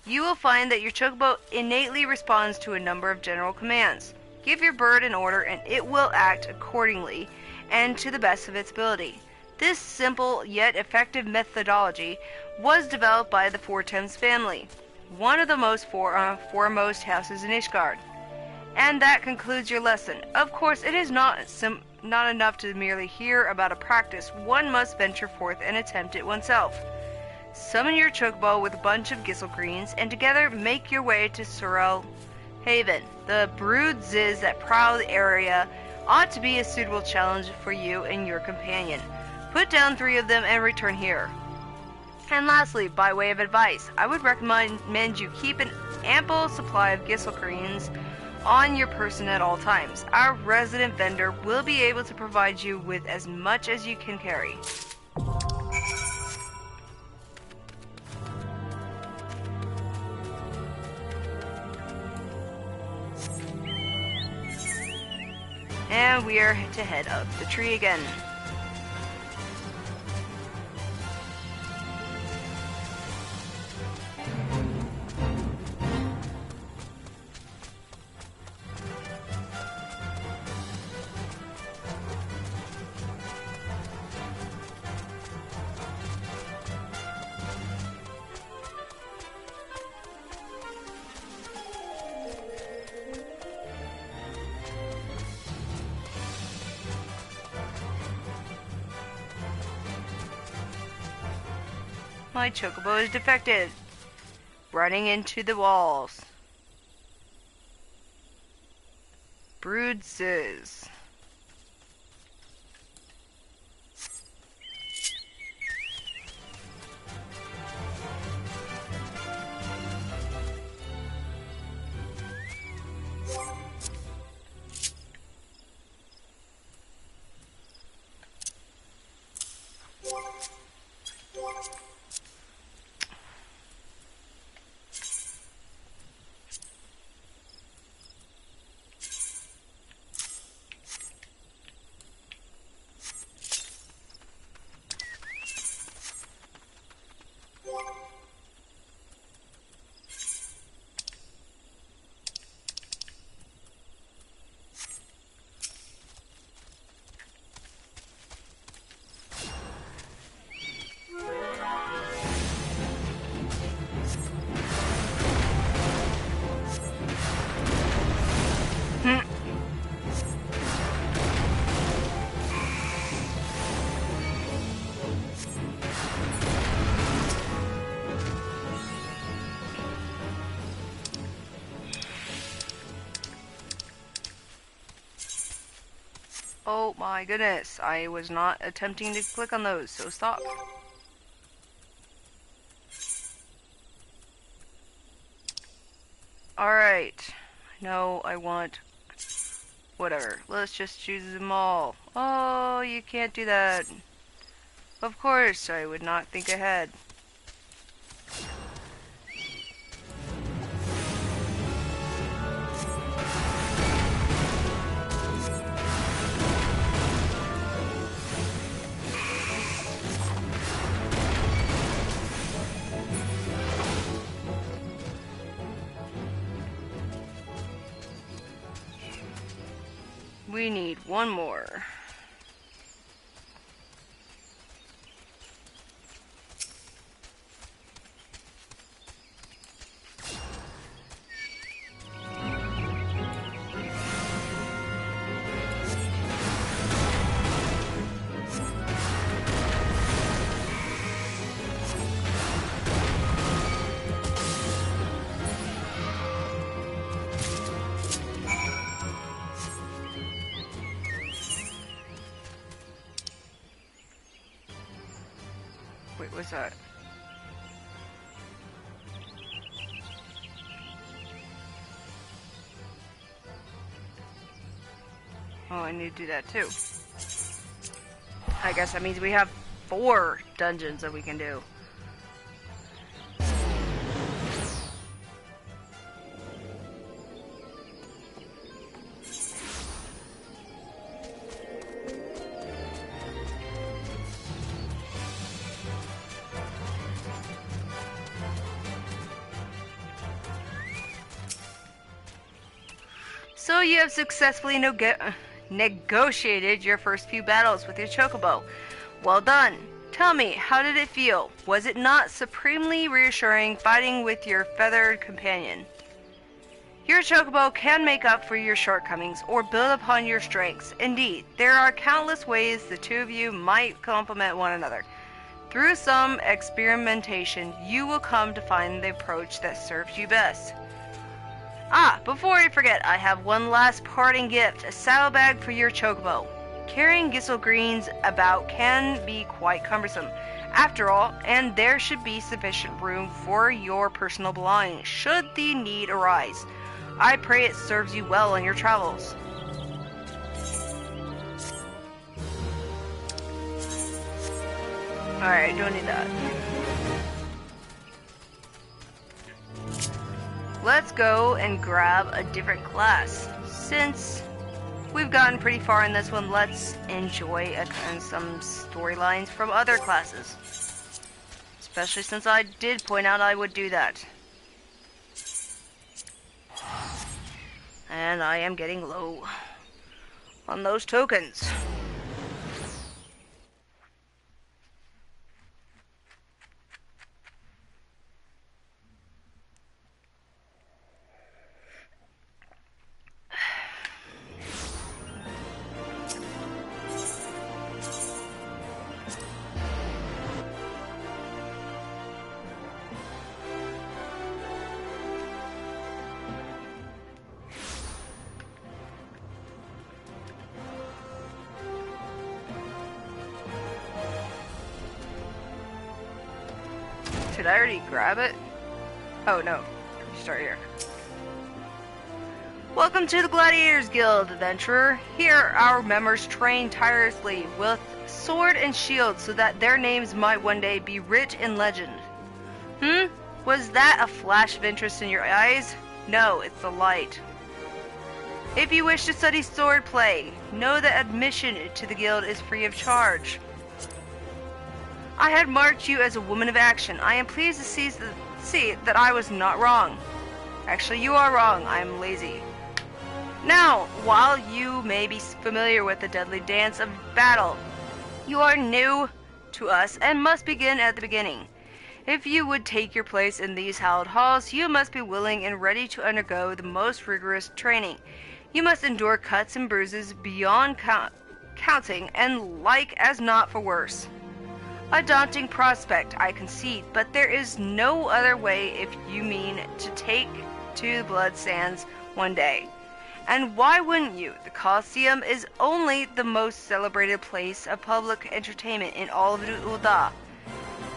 You will find that your chocobo innately responds to a number of general commands. Give your bird an order and it will act accordingly and to the best of its ability. This simple yet effective methodology was developed by the Four-Thames family, one of the most foremost houses in Ishgard. And that concludes your lesson. Of course, it is not enough to merely hear about a practice. One must venture forth and attempt it oneself. Summon your chocobo with a bunch of gissel greens, and together make your way to Sorrel Haven. The brood ziz that prowl the area ought to be a suitable challenge for you and your companion. Put down 3 of them and return here. And lastly, by way of advice, I would recommend you keep an ample supply of gissel greens on your person at all times. Our resident vendor will be able to provide you with as much as you can carry. And we are to head up the tree again. My chocobo is defected. Running into the walls. Brood ziz. Oh my goodness, I was not attempting to click on those, so stop. Alright, no, I want... whatever, let's just choose them all. Oh, you can't do that. Of course, I would not think ahead. We need one more. Wait, what's that? Oh, I need to do that too. I guess that means we have 4 dungeons that we can do. So you have successfully negotiated your first few battles with your chocobo. Well done. Tell me, how did it feel? Was it not supremely reassuring fighting with your feathered companion? Your chocobo can make up for your shortcomings or build upon your strengths. Indeed, there are countless ways the two of you might complement one another. Through some experimentation, you will come to find the approach that serves you best. Ah, before I forget, I have one last parting gift, a saddlebag for your chocobo. Carrying Gissel Greens about can be quite cumbersome, after all, and there should be sufficient room for your personal belongings, should the need arise. I pray it serves you well on your travels. Alright, don't need that. Let's go and grab a different class. Since we've gotten pretty far in this one, let's enjoy some storylines from other classes. Especially since I did point out I would do that. And I am getting low on those tokens. Did I already grab it? Oh no, start here. Welcome to the Gladiators Guild, adventurer. Here our members train tirelessly with sword and shield so that their names might one day be writ in legend. Was that a flash of interest in your eyes? No, it's the light. If you wish to study sword play, know that admission to the guild is free of charge. I had marked you as a woman of action. I am pleased to see that I was not wrong. Actually, you are wrong. I am lazy. Now, while you may be familiar with the deadly dance of battle, you are new to us and must begin at the beginning. If you would take your place in these hallowed halls, you must be willing and ready to undergo the most rigorous training. You must endure cuts and bruises beyond counting, and like as not for worse. A daunting prospect, I concede, but there is no other way if you mean to take to the blood sands one day. And why wouldn't you? The Colosseum is only the most celebrated place of public entertainment in all of Ul'dah.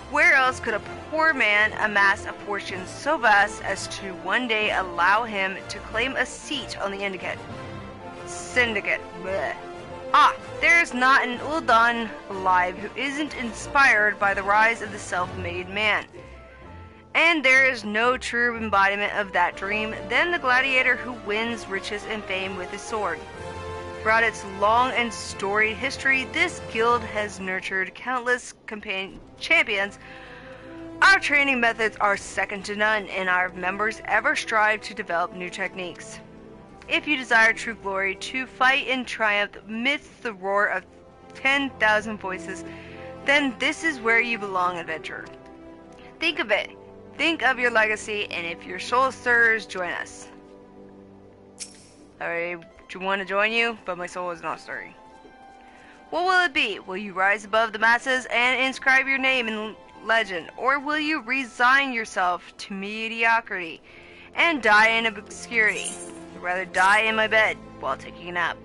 Where else could a poor man amass a fortune so vast as to one day allow him to claim a seat on the syndicate? Blech. Ah, there is not an Ul'dah alive who isn't inspired by the rise of the self-made man. And there is no true embodiment of that dream than the gladiator who wins riches and fame with his sword. Throughout its long and storied history, this guild has nurtured countless champions. Our training methods are second to none, and our members ever strive to develop new techniques. If you desire true glory, to fight in triumph amidst the roar of 10,000 voices, then this is where you belong, adventurer. Think of it. Think of your legacy, and if your soul stirs, join us. I want to join you, but my soul is not stirring. What will it be? Will you rise above the masses and inscribe your name in legend, or will you resign yourself to mediocrity and die in obscurity? I'd rather die in my bed while taking a nap.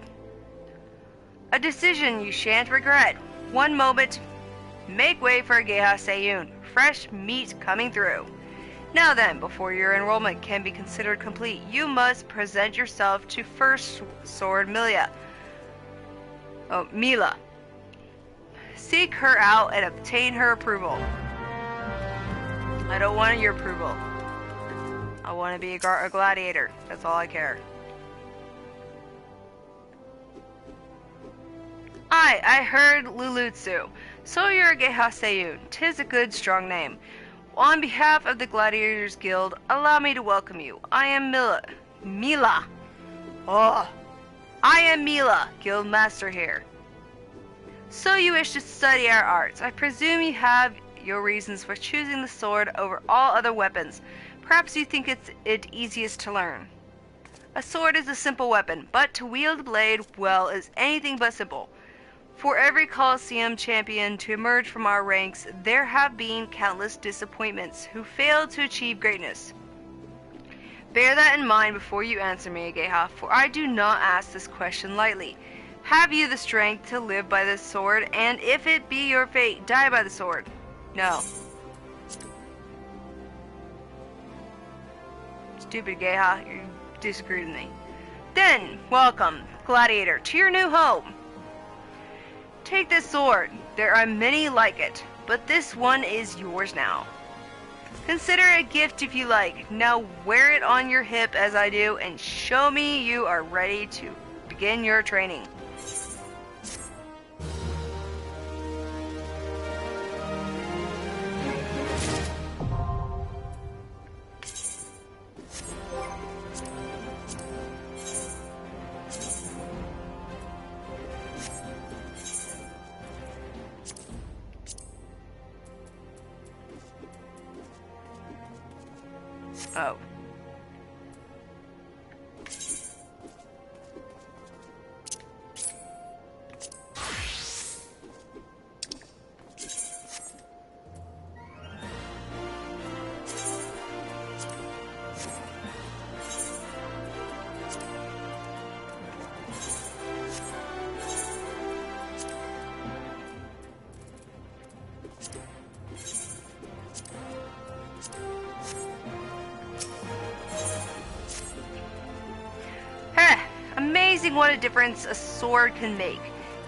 A decision you shan't regret. One moment Make way for Geha Seiyun. Fresh meat coming through. Now then, before your enrollment can be considered complete, you must present yourself to First Sword Mila. Seek her out and obtain her approval. I don't want your approval. I want to be a gladiator. That's all I care. I heard Lulutsu. So you're a Geha Seiyun. 'Tis a good, strong name. On behalf of the Gladiators Guild, allow me to welcome you. I am Mila. Oh. I am Mila, Guild Master here. So you wish to study our arts. I presume you have your reasons for choosing the sword over all other weapons. Perhaps you think it's easiest to learn. A sword is a simple weapon, but to wield a blade well is anything but simple. For every Colosseum champion to emerge from our ranks, there have been countless disappointments who failed to achieve greatness. Bear that in mind before you answer me, Geha, for I do not ask this question lightly. Have you the strength to live by the sword, and if it be your fate, die by the sword? No. Stupid Geha, you disagreed with me. Then, welcome, Gladiator, to your new home. Take this sword. There are many like it, but this one is yours now. Consider it a gift if you like. Now wear it on your hip as I do, and show me you are ready to begin your training. Oh. Amazing what a difference a sword can make.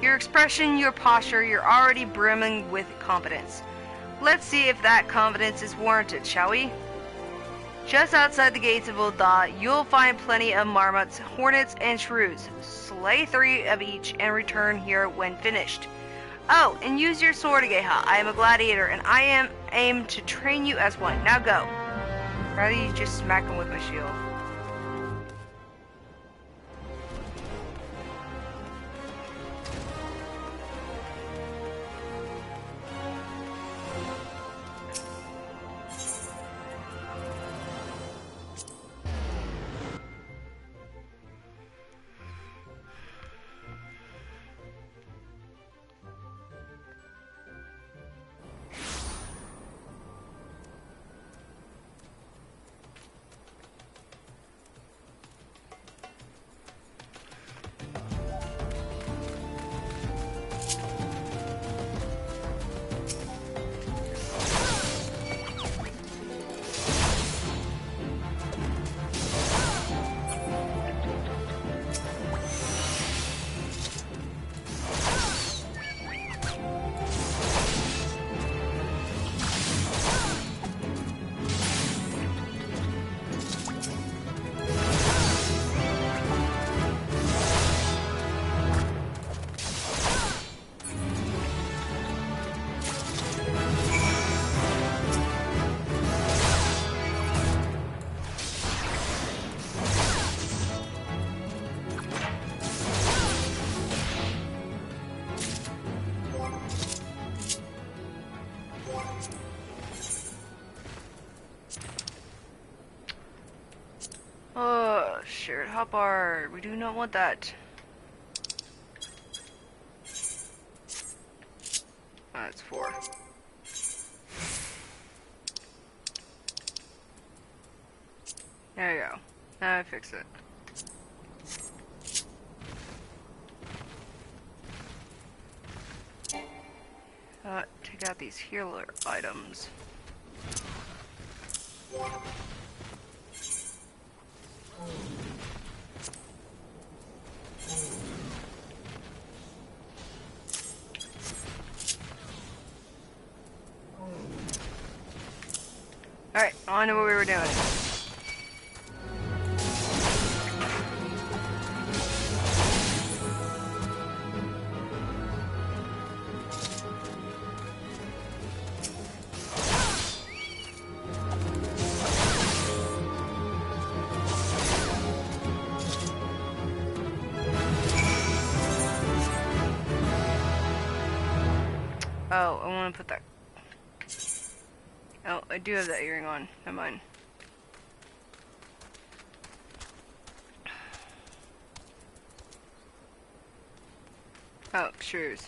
Your expression, your posture, you're already brimming with confidence. Let's see if that confidence is warranted, shall we? Just outside the gates of Ul'dah, you'll find plenty of marmots, hornets, and shrews. Slay 3 of each and return here when finished. Oh, and use your sword, Geha. I am a gladiator, and I aim to train you as one. Now go. Rather you just smack him with my shield. Oh, shared hotbar. We do not want that. That's 4. There you go. Now I fix it. Take out these healer items. Alright, on to what we were doing. Oh, I want to put that. Oh, I do have that earring on. Never mind. Oh, shoes.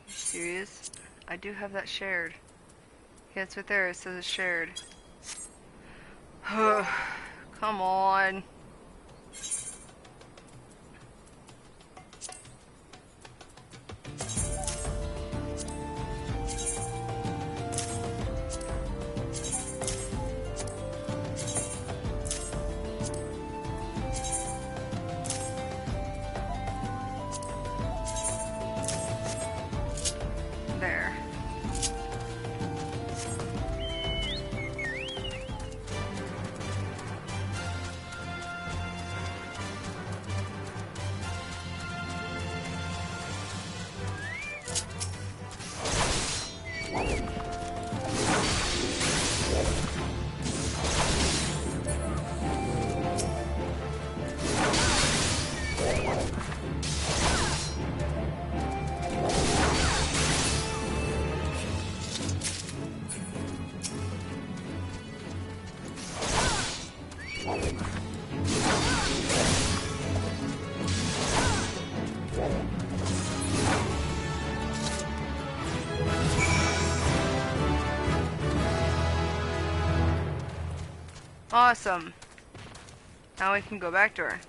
Serious? I do have that shared. Yeah, it's right there. It says it's shared. Come on. There. Awesome. Now we can go back to her.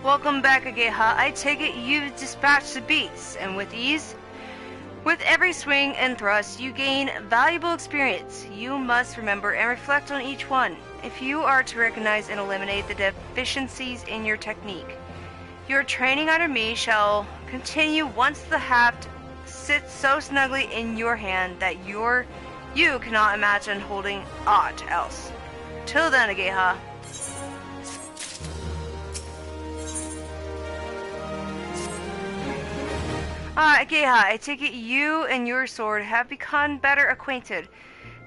Welcome back, Ageha. I take it you've dispatched the beasts, and with ease? With every swing and thrust, you gain valuable experience. You must remember and reflect on each one, if you are to recognize and eliminate the deficiencies in your technique. Your training under me shall continue once the haft sits so snugly in your hand that you cannot imagine holding aught else. Till then, Ageha. Ageha, I take it you and your sword have become better acquainted.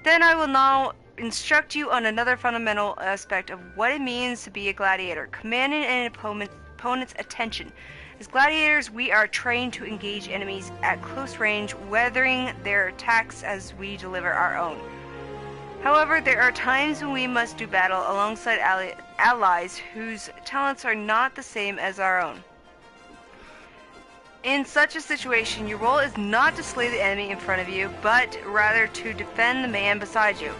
Then I will now instruct you on another fundamental aspect of what it means to be a gladiator, commanding an opponent's attention. As gladiators, we are trained to engage enemies at close range, weathering their attacks as we deliver our own. However, there are times when we must do battle alongside allies whose talents are not the same as our own. In such a situation, your role is not to slay the enemy in front of you, but rather to defend the man beside you.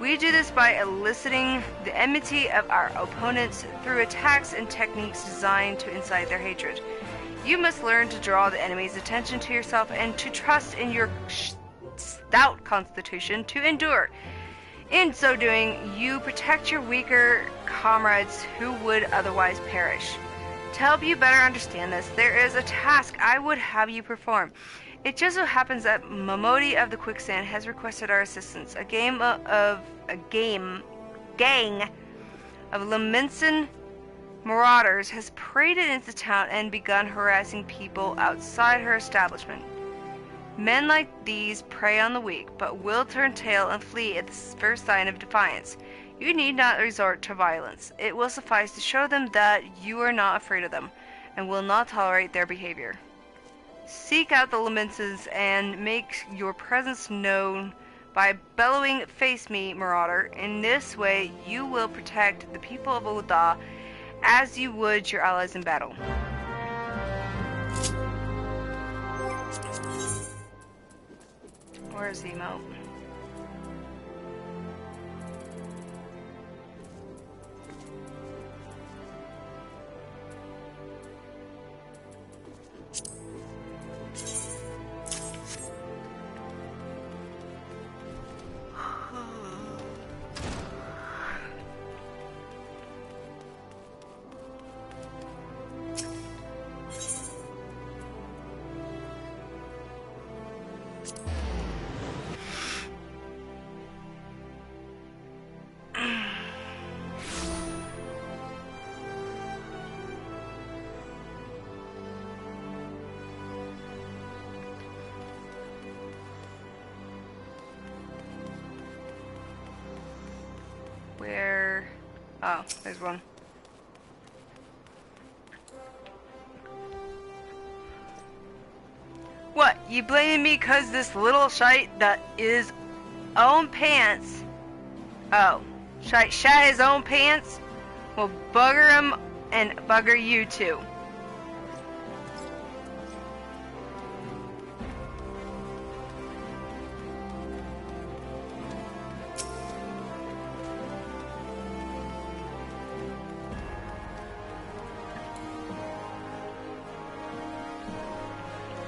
We do this by eliciting the enmity of our opponents through attacks and techniques designed to incite their hatred. You must learn to draw the enemy's attention to yourself and to trust in your stout constitution to endure. In so doing, you protect your weaker comrades who would otherwise perish. To help you better understand this, there is a task I would have you perform. It just so happens that Momodi of the Quicksand has requested our assistance. A gang of Leminson marauders has paraded into town and begun harassing people outside her establishment. Men like these prey on the weak, but will turn tail and flee at the first sign of defiance. You need not resort to violence. It will suffice to show them that you are not afraid of them, and will not tolerate their behavior. Seek out the Lamenses and make your presence known by bellowing, "Face me, marauder." In this way, you will protect the people of Oda as you would your allies in battle. Where's the emote? Where? Oh, there's one. What? You blaming me 'cause this little shite that is own pants? Oh, shite shat his own pants? Well, bugger him and bugger you too.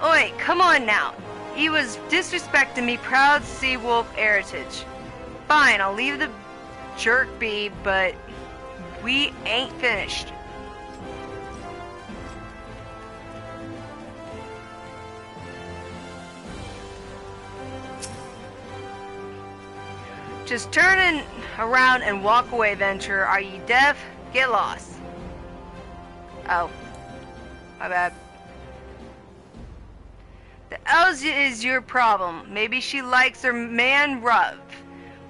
Oi, come on now. He was disrespecting me proud sea wolf heritage. Fine, I'll leave the jerk be, but we ain't finished. Just turn around and walk away, Venture. Are you deaf? Get lost. Oh, my bad. The Elsa is your problem. Maybe she likes her man rough.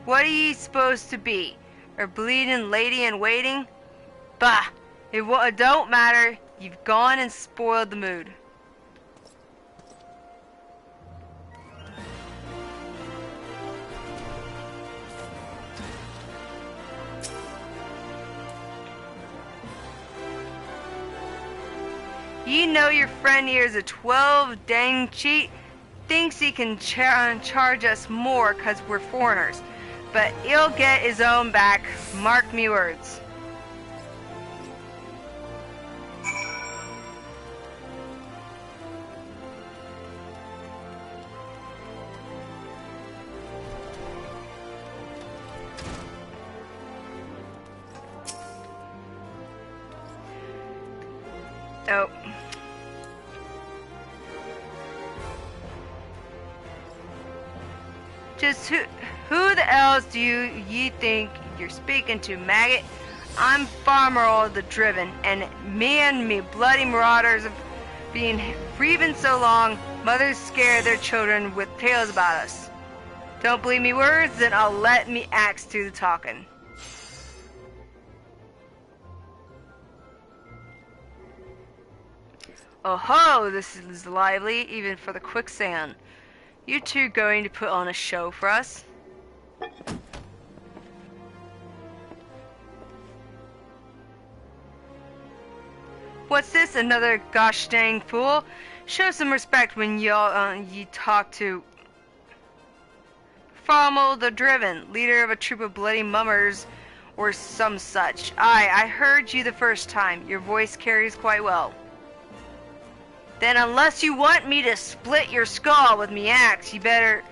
What are you supposed to be? A bleeding lady in waiting? Bah! It don't matter. You've gone and spoiled the mood. You know your friend here is a 12 dang cheat. Thinks he can charge us more 'cause we're foreigners. But he'll get his own back. Mark me words. Oh. Just who the else do you think you're speaking to, maggot? I'm Farmer all the Driven, and me bloody marauders have been grieving so long, mothers scare their children with tales about us. Don't believe me words, then I'll let me axe do the talking. Oh ho, this is lively, even for the Quicksand. You two going to put on a show for us? What's this? Another gosh dang fool? Show some respect when y'all you talk to Farmel the Driven, leader of a troop of bloody mummers or some such. Aye, I heard you the first time. Your voice carries quite well. Then unless you want me to split your skull with me axe, you better...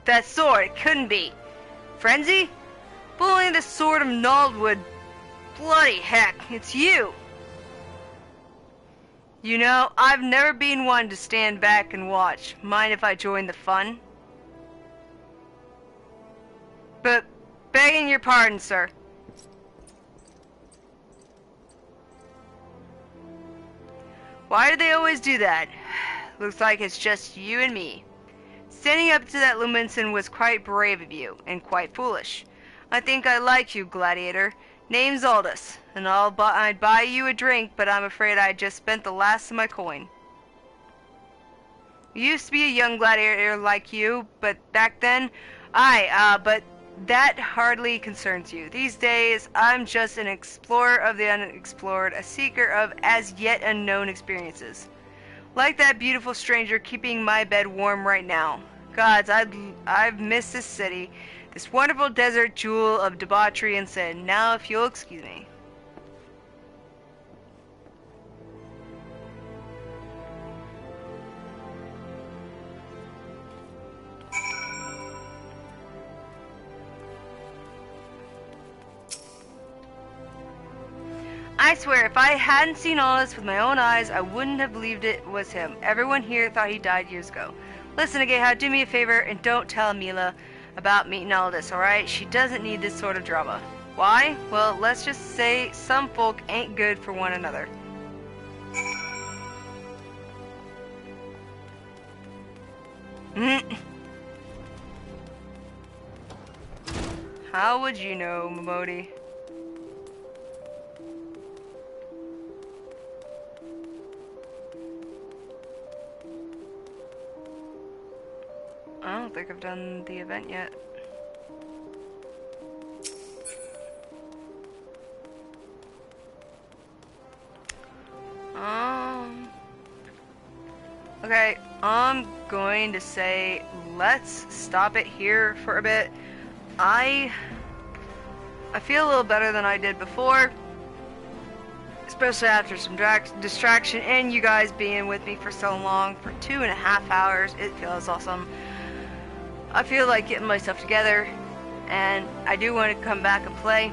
That sword, it couldn't be. Frenzy? Pulling the sword of Naldwood. Bloody heck, it's you! You know, I've never been one to stand back and watch. Mind if I join the fun? But, begging your pardon, sir. Why do they always do that? Looks like it's just you and me. Standing up to that Lumenson was quite brave of you, and quite foolish. I think I like you, gladiator. Name's Aldous, and I'd buy you a drink, but I'm afraid I just spent the last of my coin. I used to be a young gladiator like you, but back then, but that hardly concerns you. These days, I'm just an explorer of the unexplored, a seeker of as yet unknown experiences. Like that beautiful stranger keeping my bed warm right now. Gods, I've missed this city, this wonderful desert jewel of debauchery and sin. Now, if you'll excuse me. I swear, if I hadn't seen all this with my own eyes, I wouldn't have believed it was him. Everyone here thought he died years ago. Listen, Ageha, do me a favor and don't tell Mila about meeting all this, alright? She doesn't need this sort of drama. Why? Well, let's just say some folk ain't good for one another. How would you know, Momodi? I don't think I've done the event yet. Okay, I'm going to say let's stop it here for a bit. I feel a little better than I did before, especially after some distraction and you guys being with me for so long, for 2.5 hours. It feels awesome. I feel like getting myself together, and I do want to come back and play,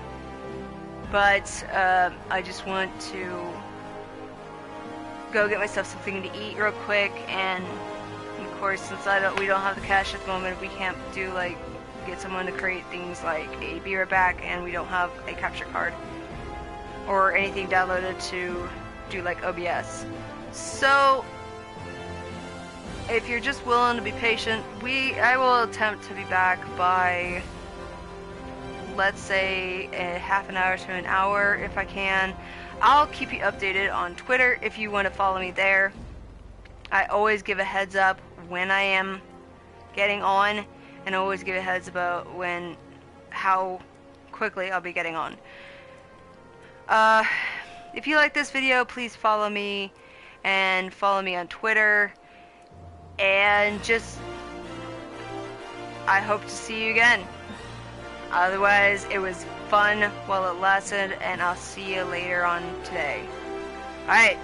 but I just want to go get myself something to eat real quick, and of course, since we don't have the cash at the moment, we can't do like get someone to create things like a be right back, and we don't have a capture card or anything downloaded to do like OBS. So if you're just willing to be patient, I will attempt to be back by, let's say, a half an hour to an hour if I can. I'll keep you updated on Twitter if you want to follow me there. I always give a heads up when I am getting on, and always give a heads about how quickly I'll be getting on. If you like this video, please follow me, and follow me on Twitter. And I hope to see you again. Otherwise, it was fun while it lasted, and I'll see you later on today. Alright,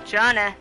Jana.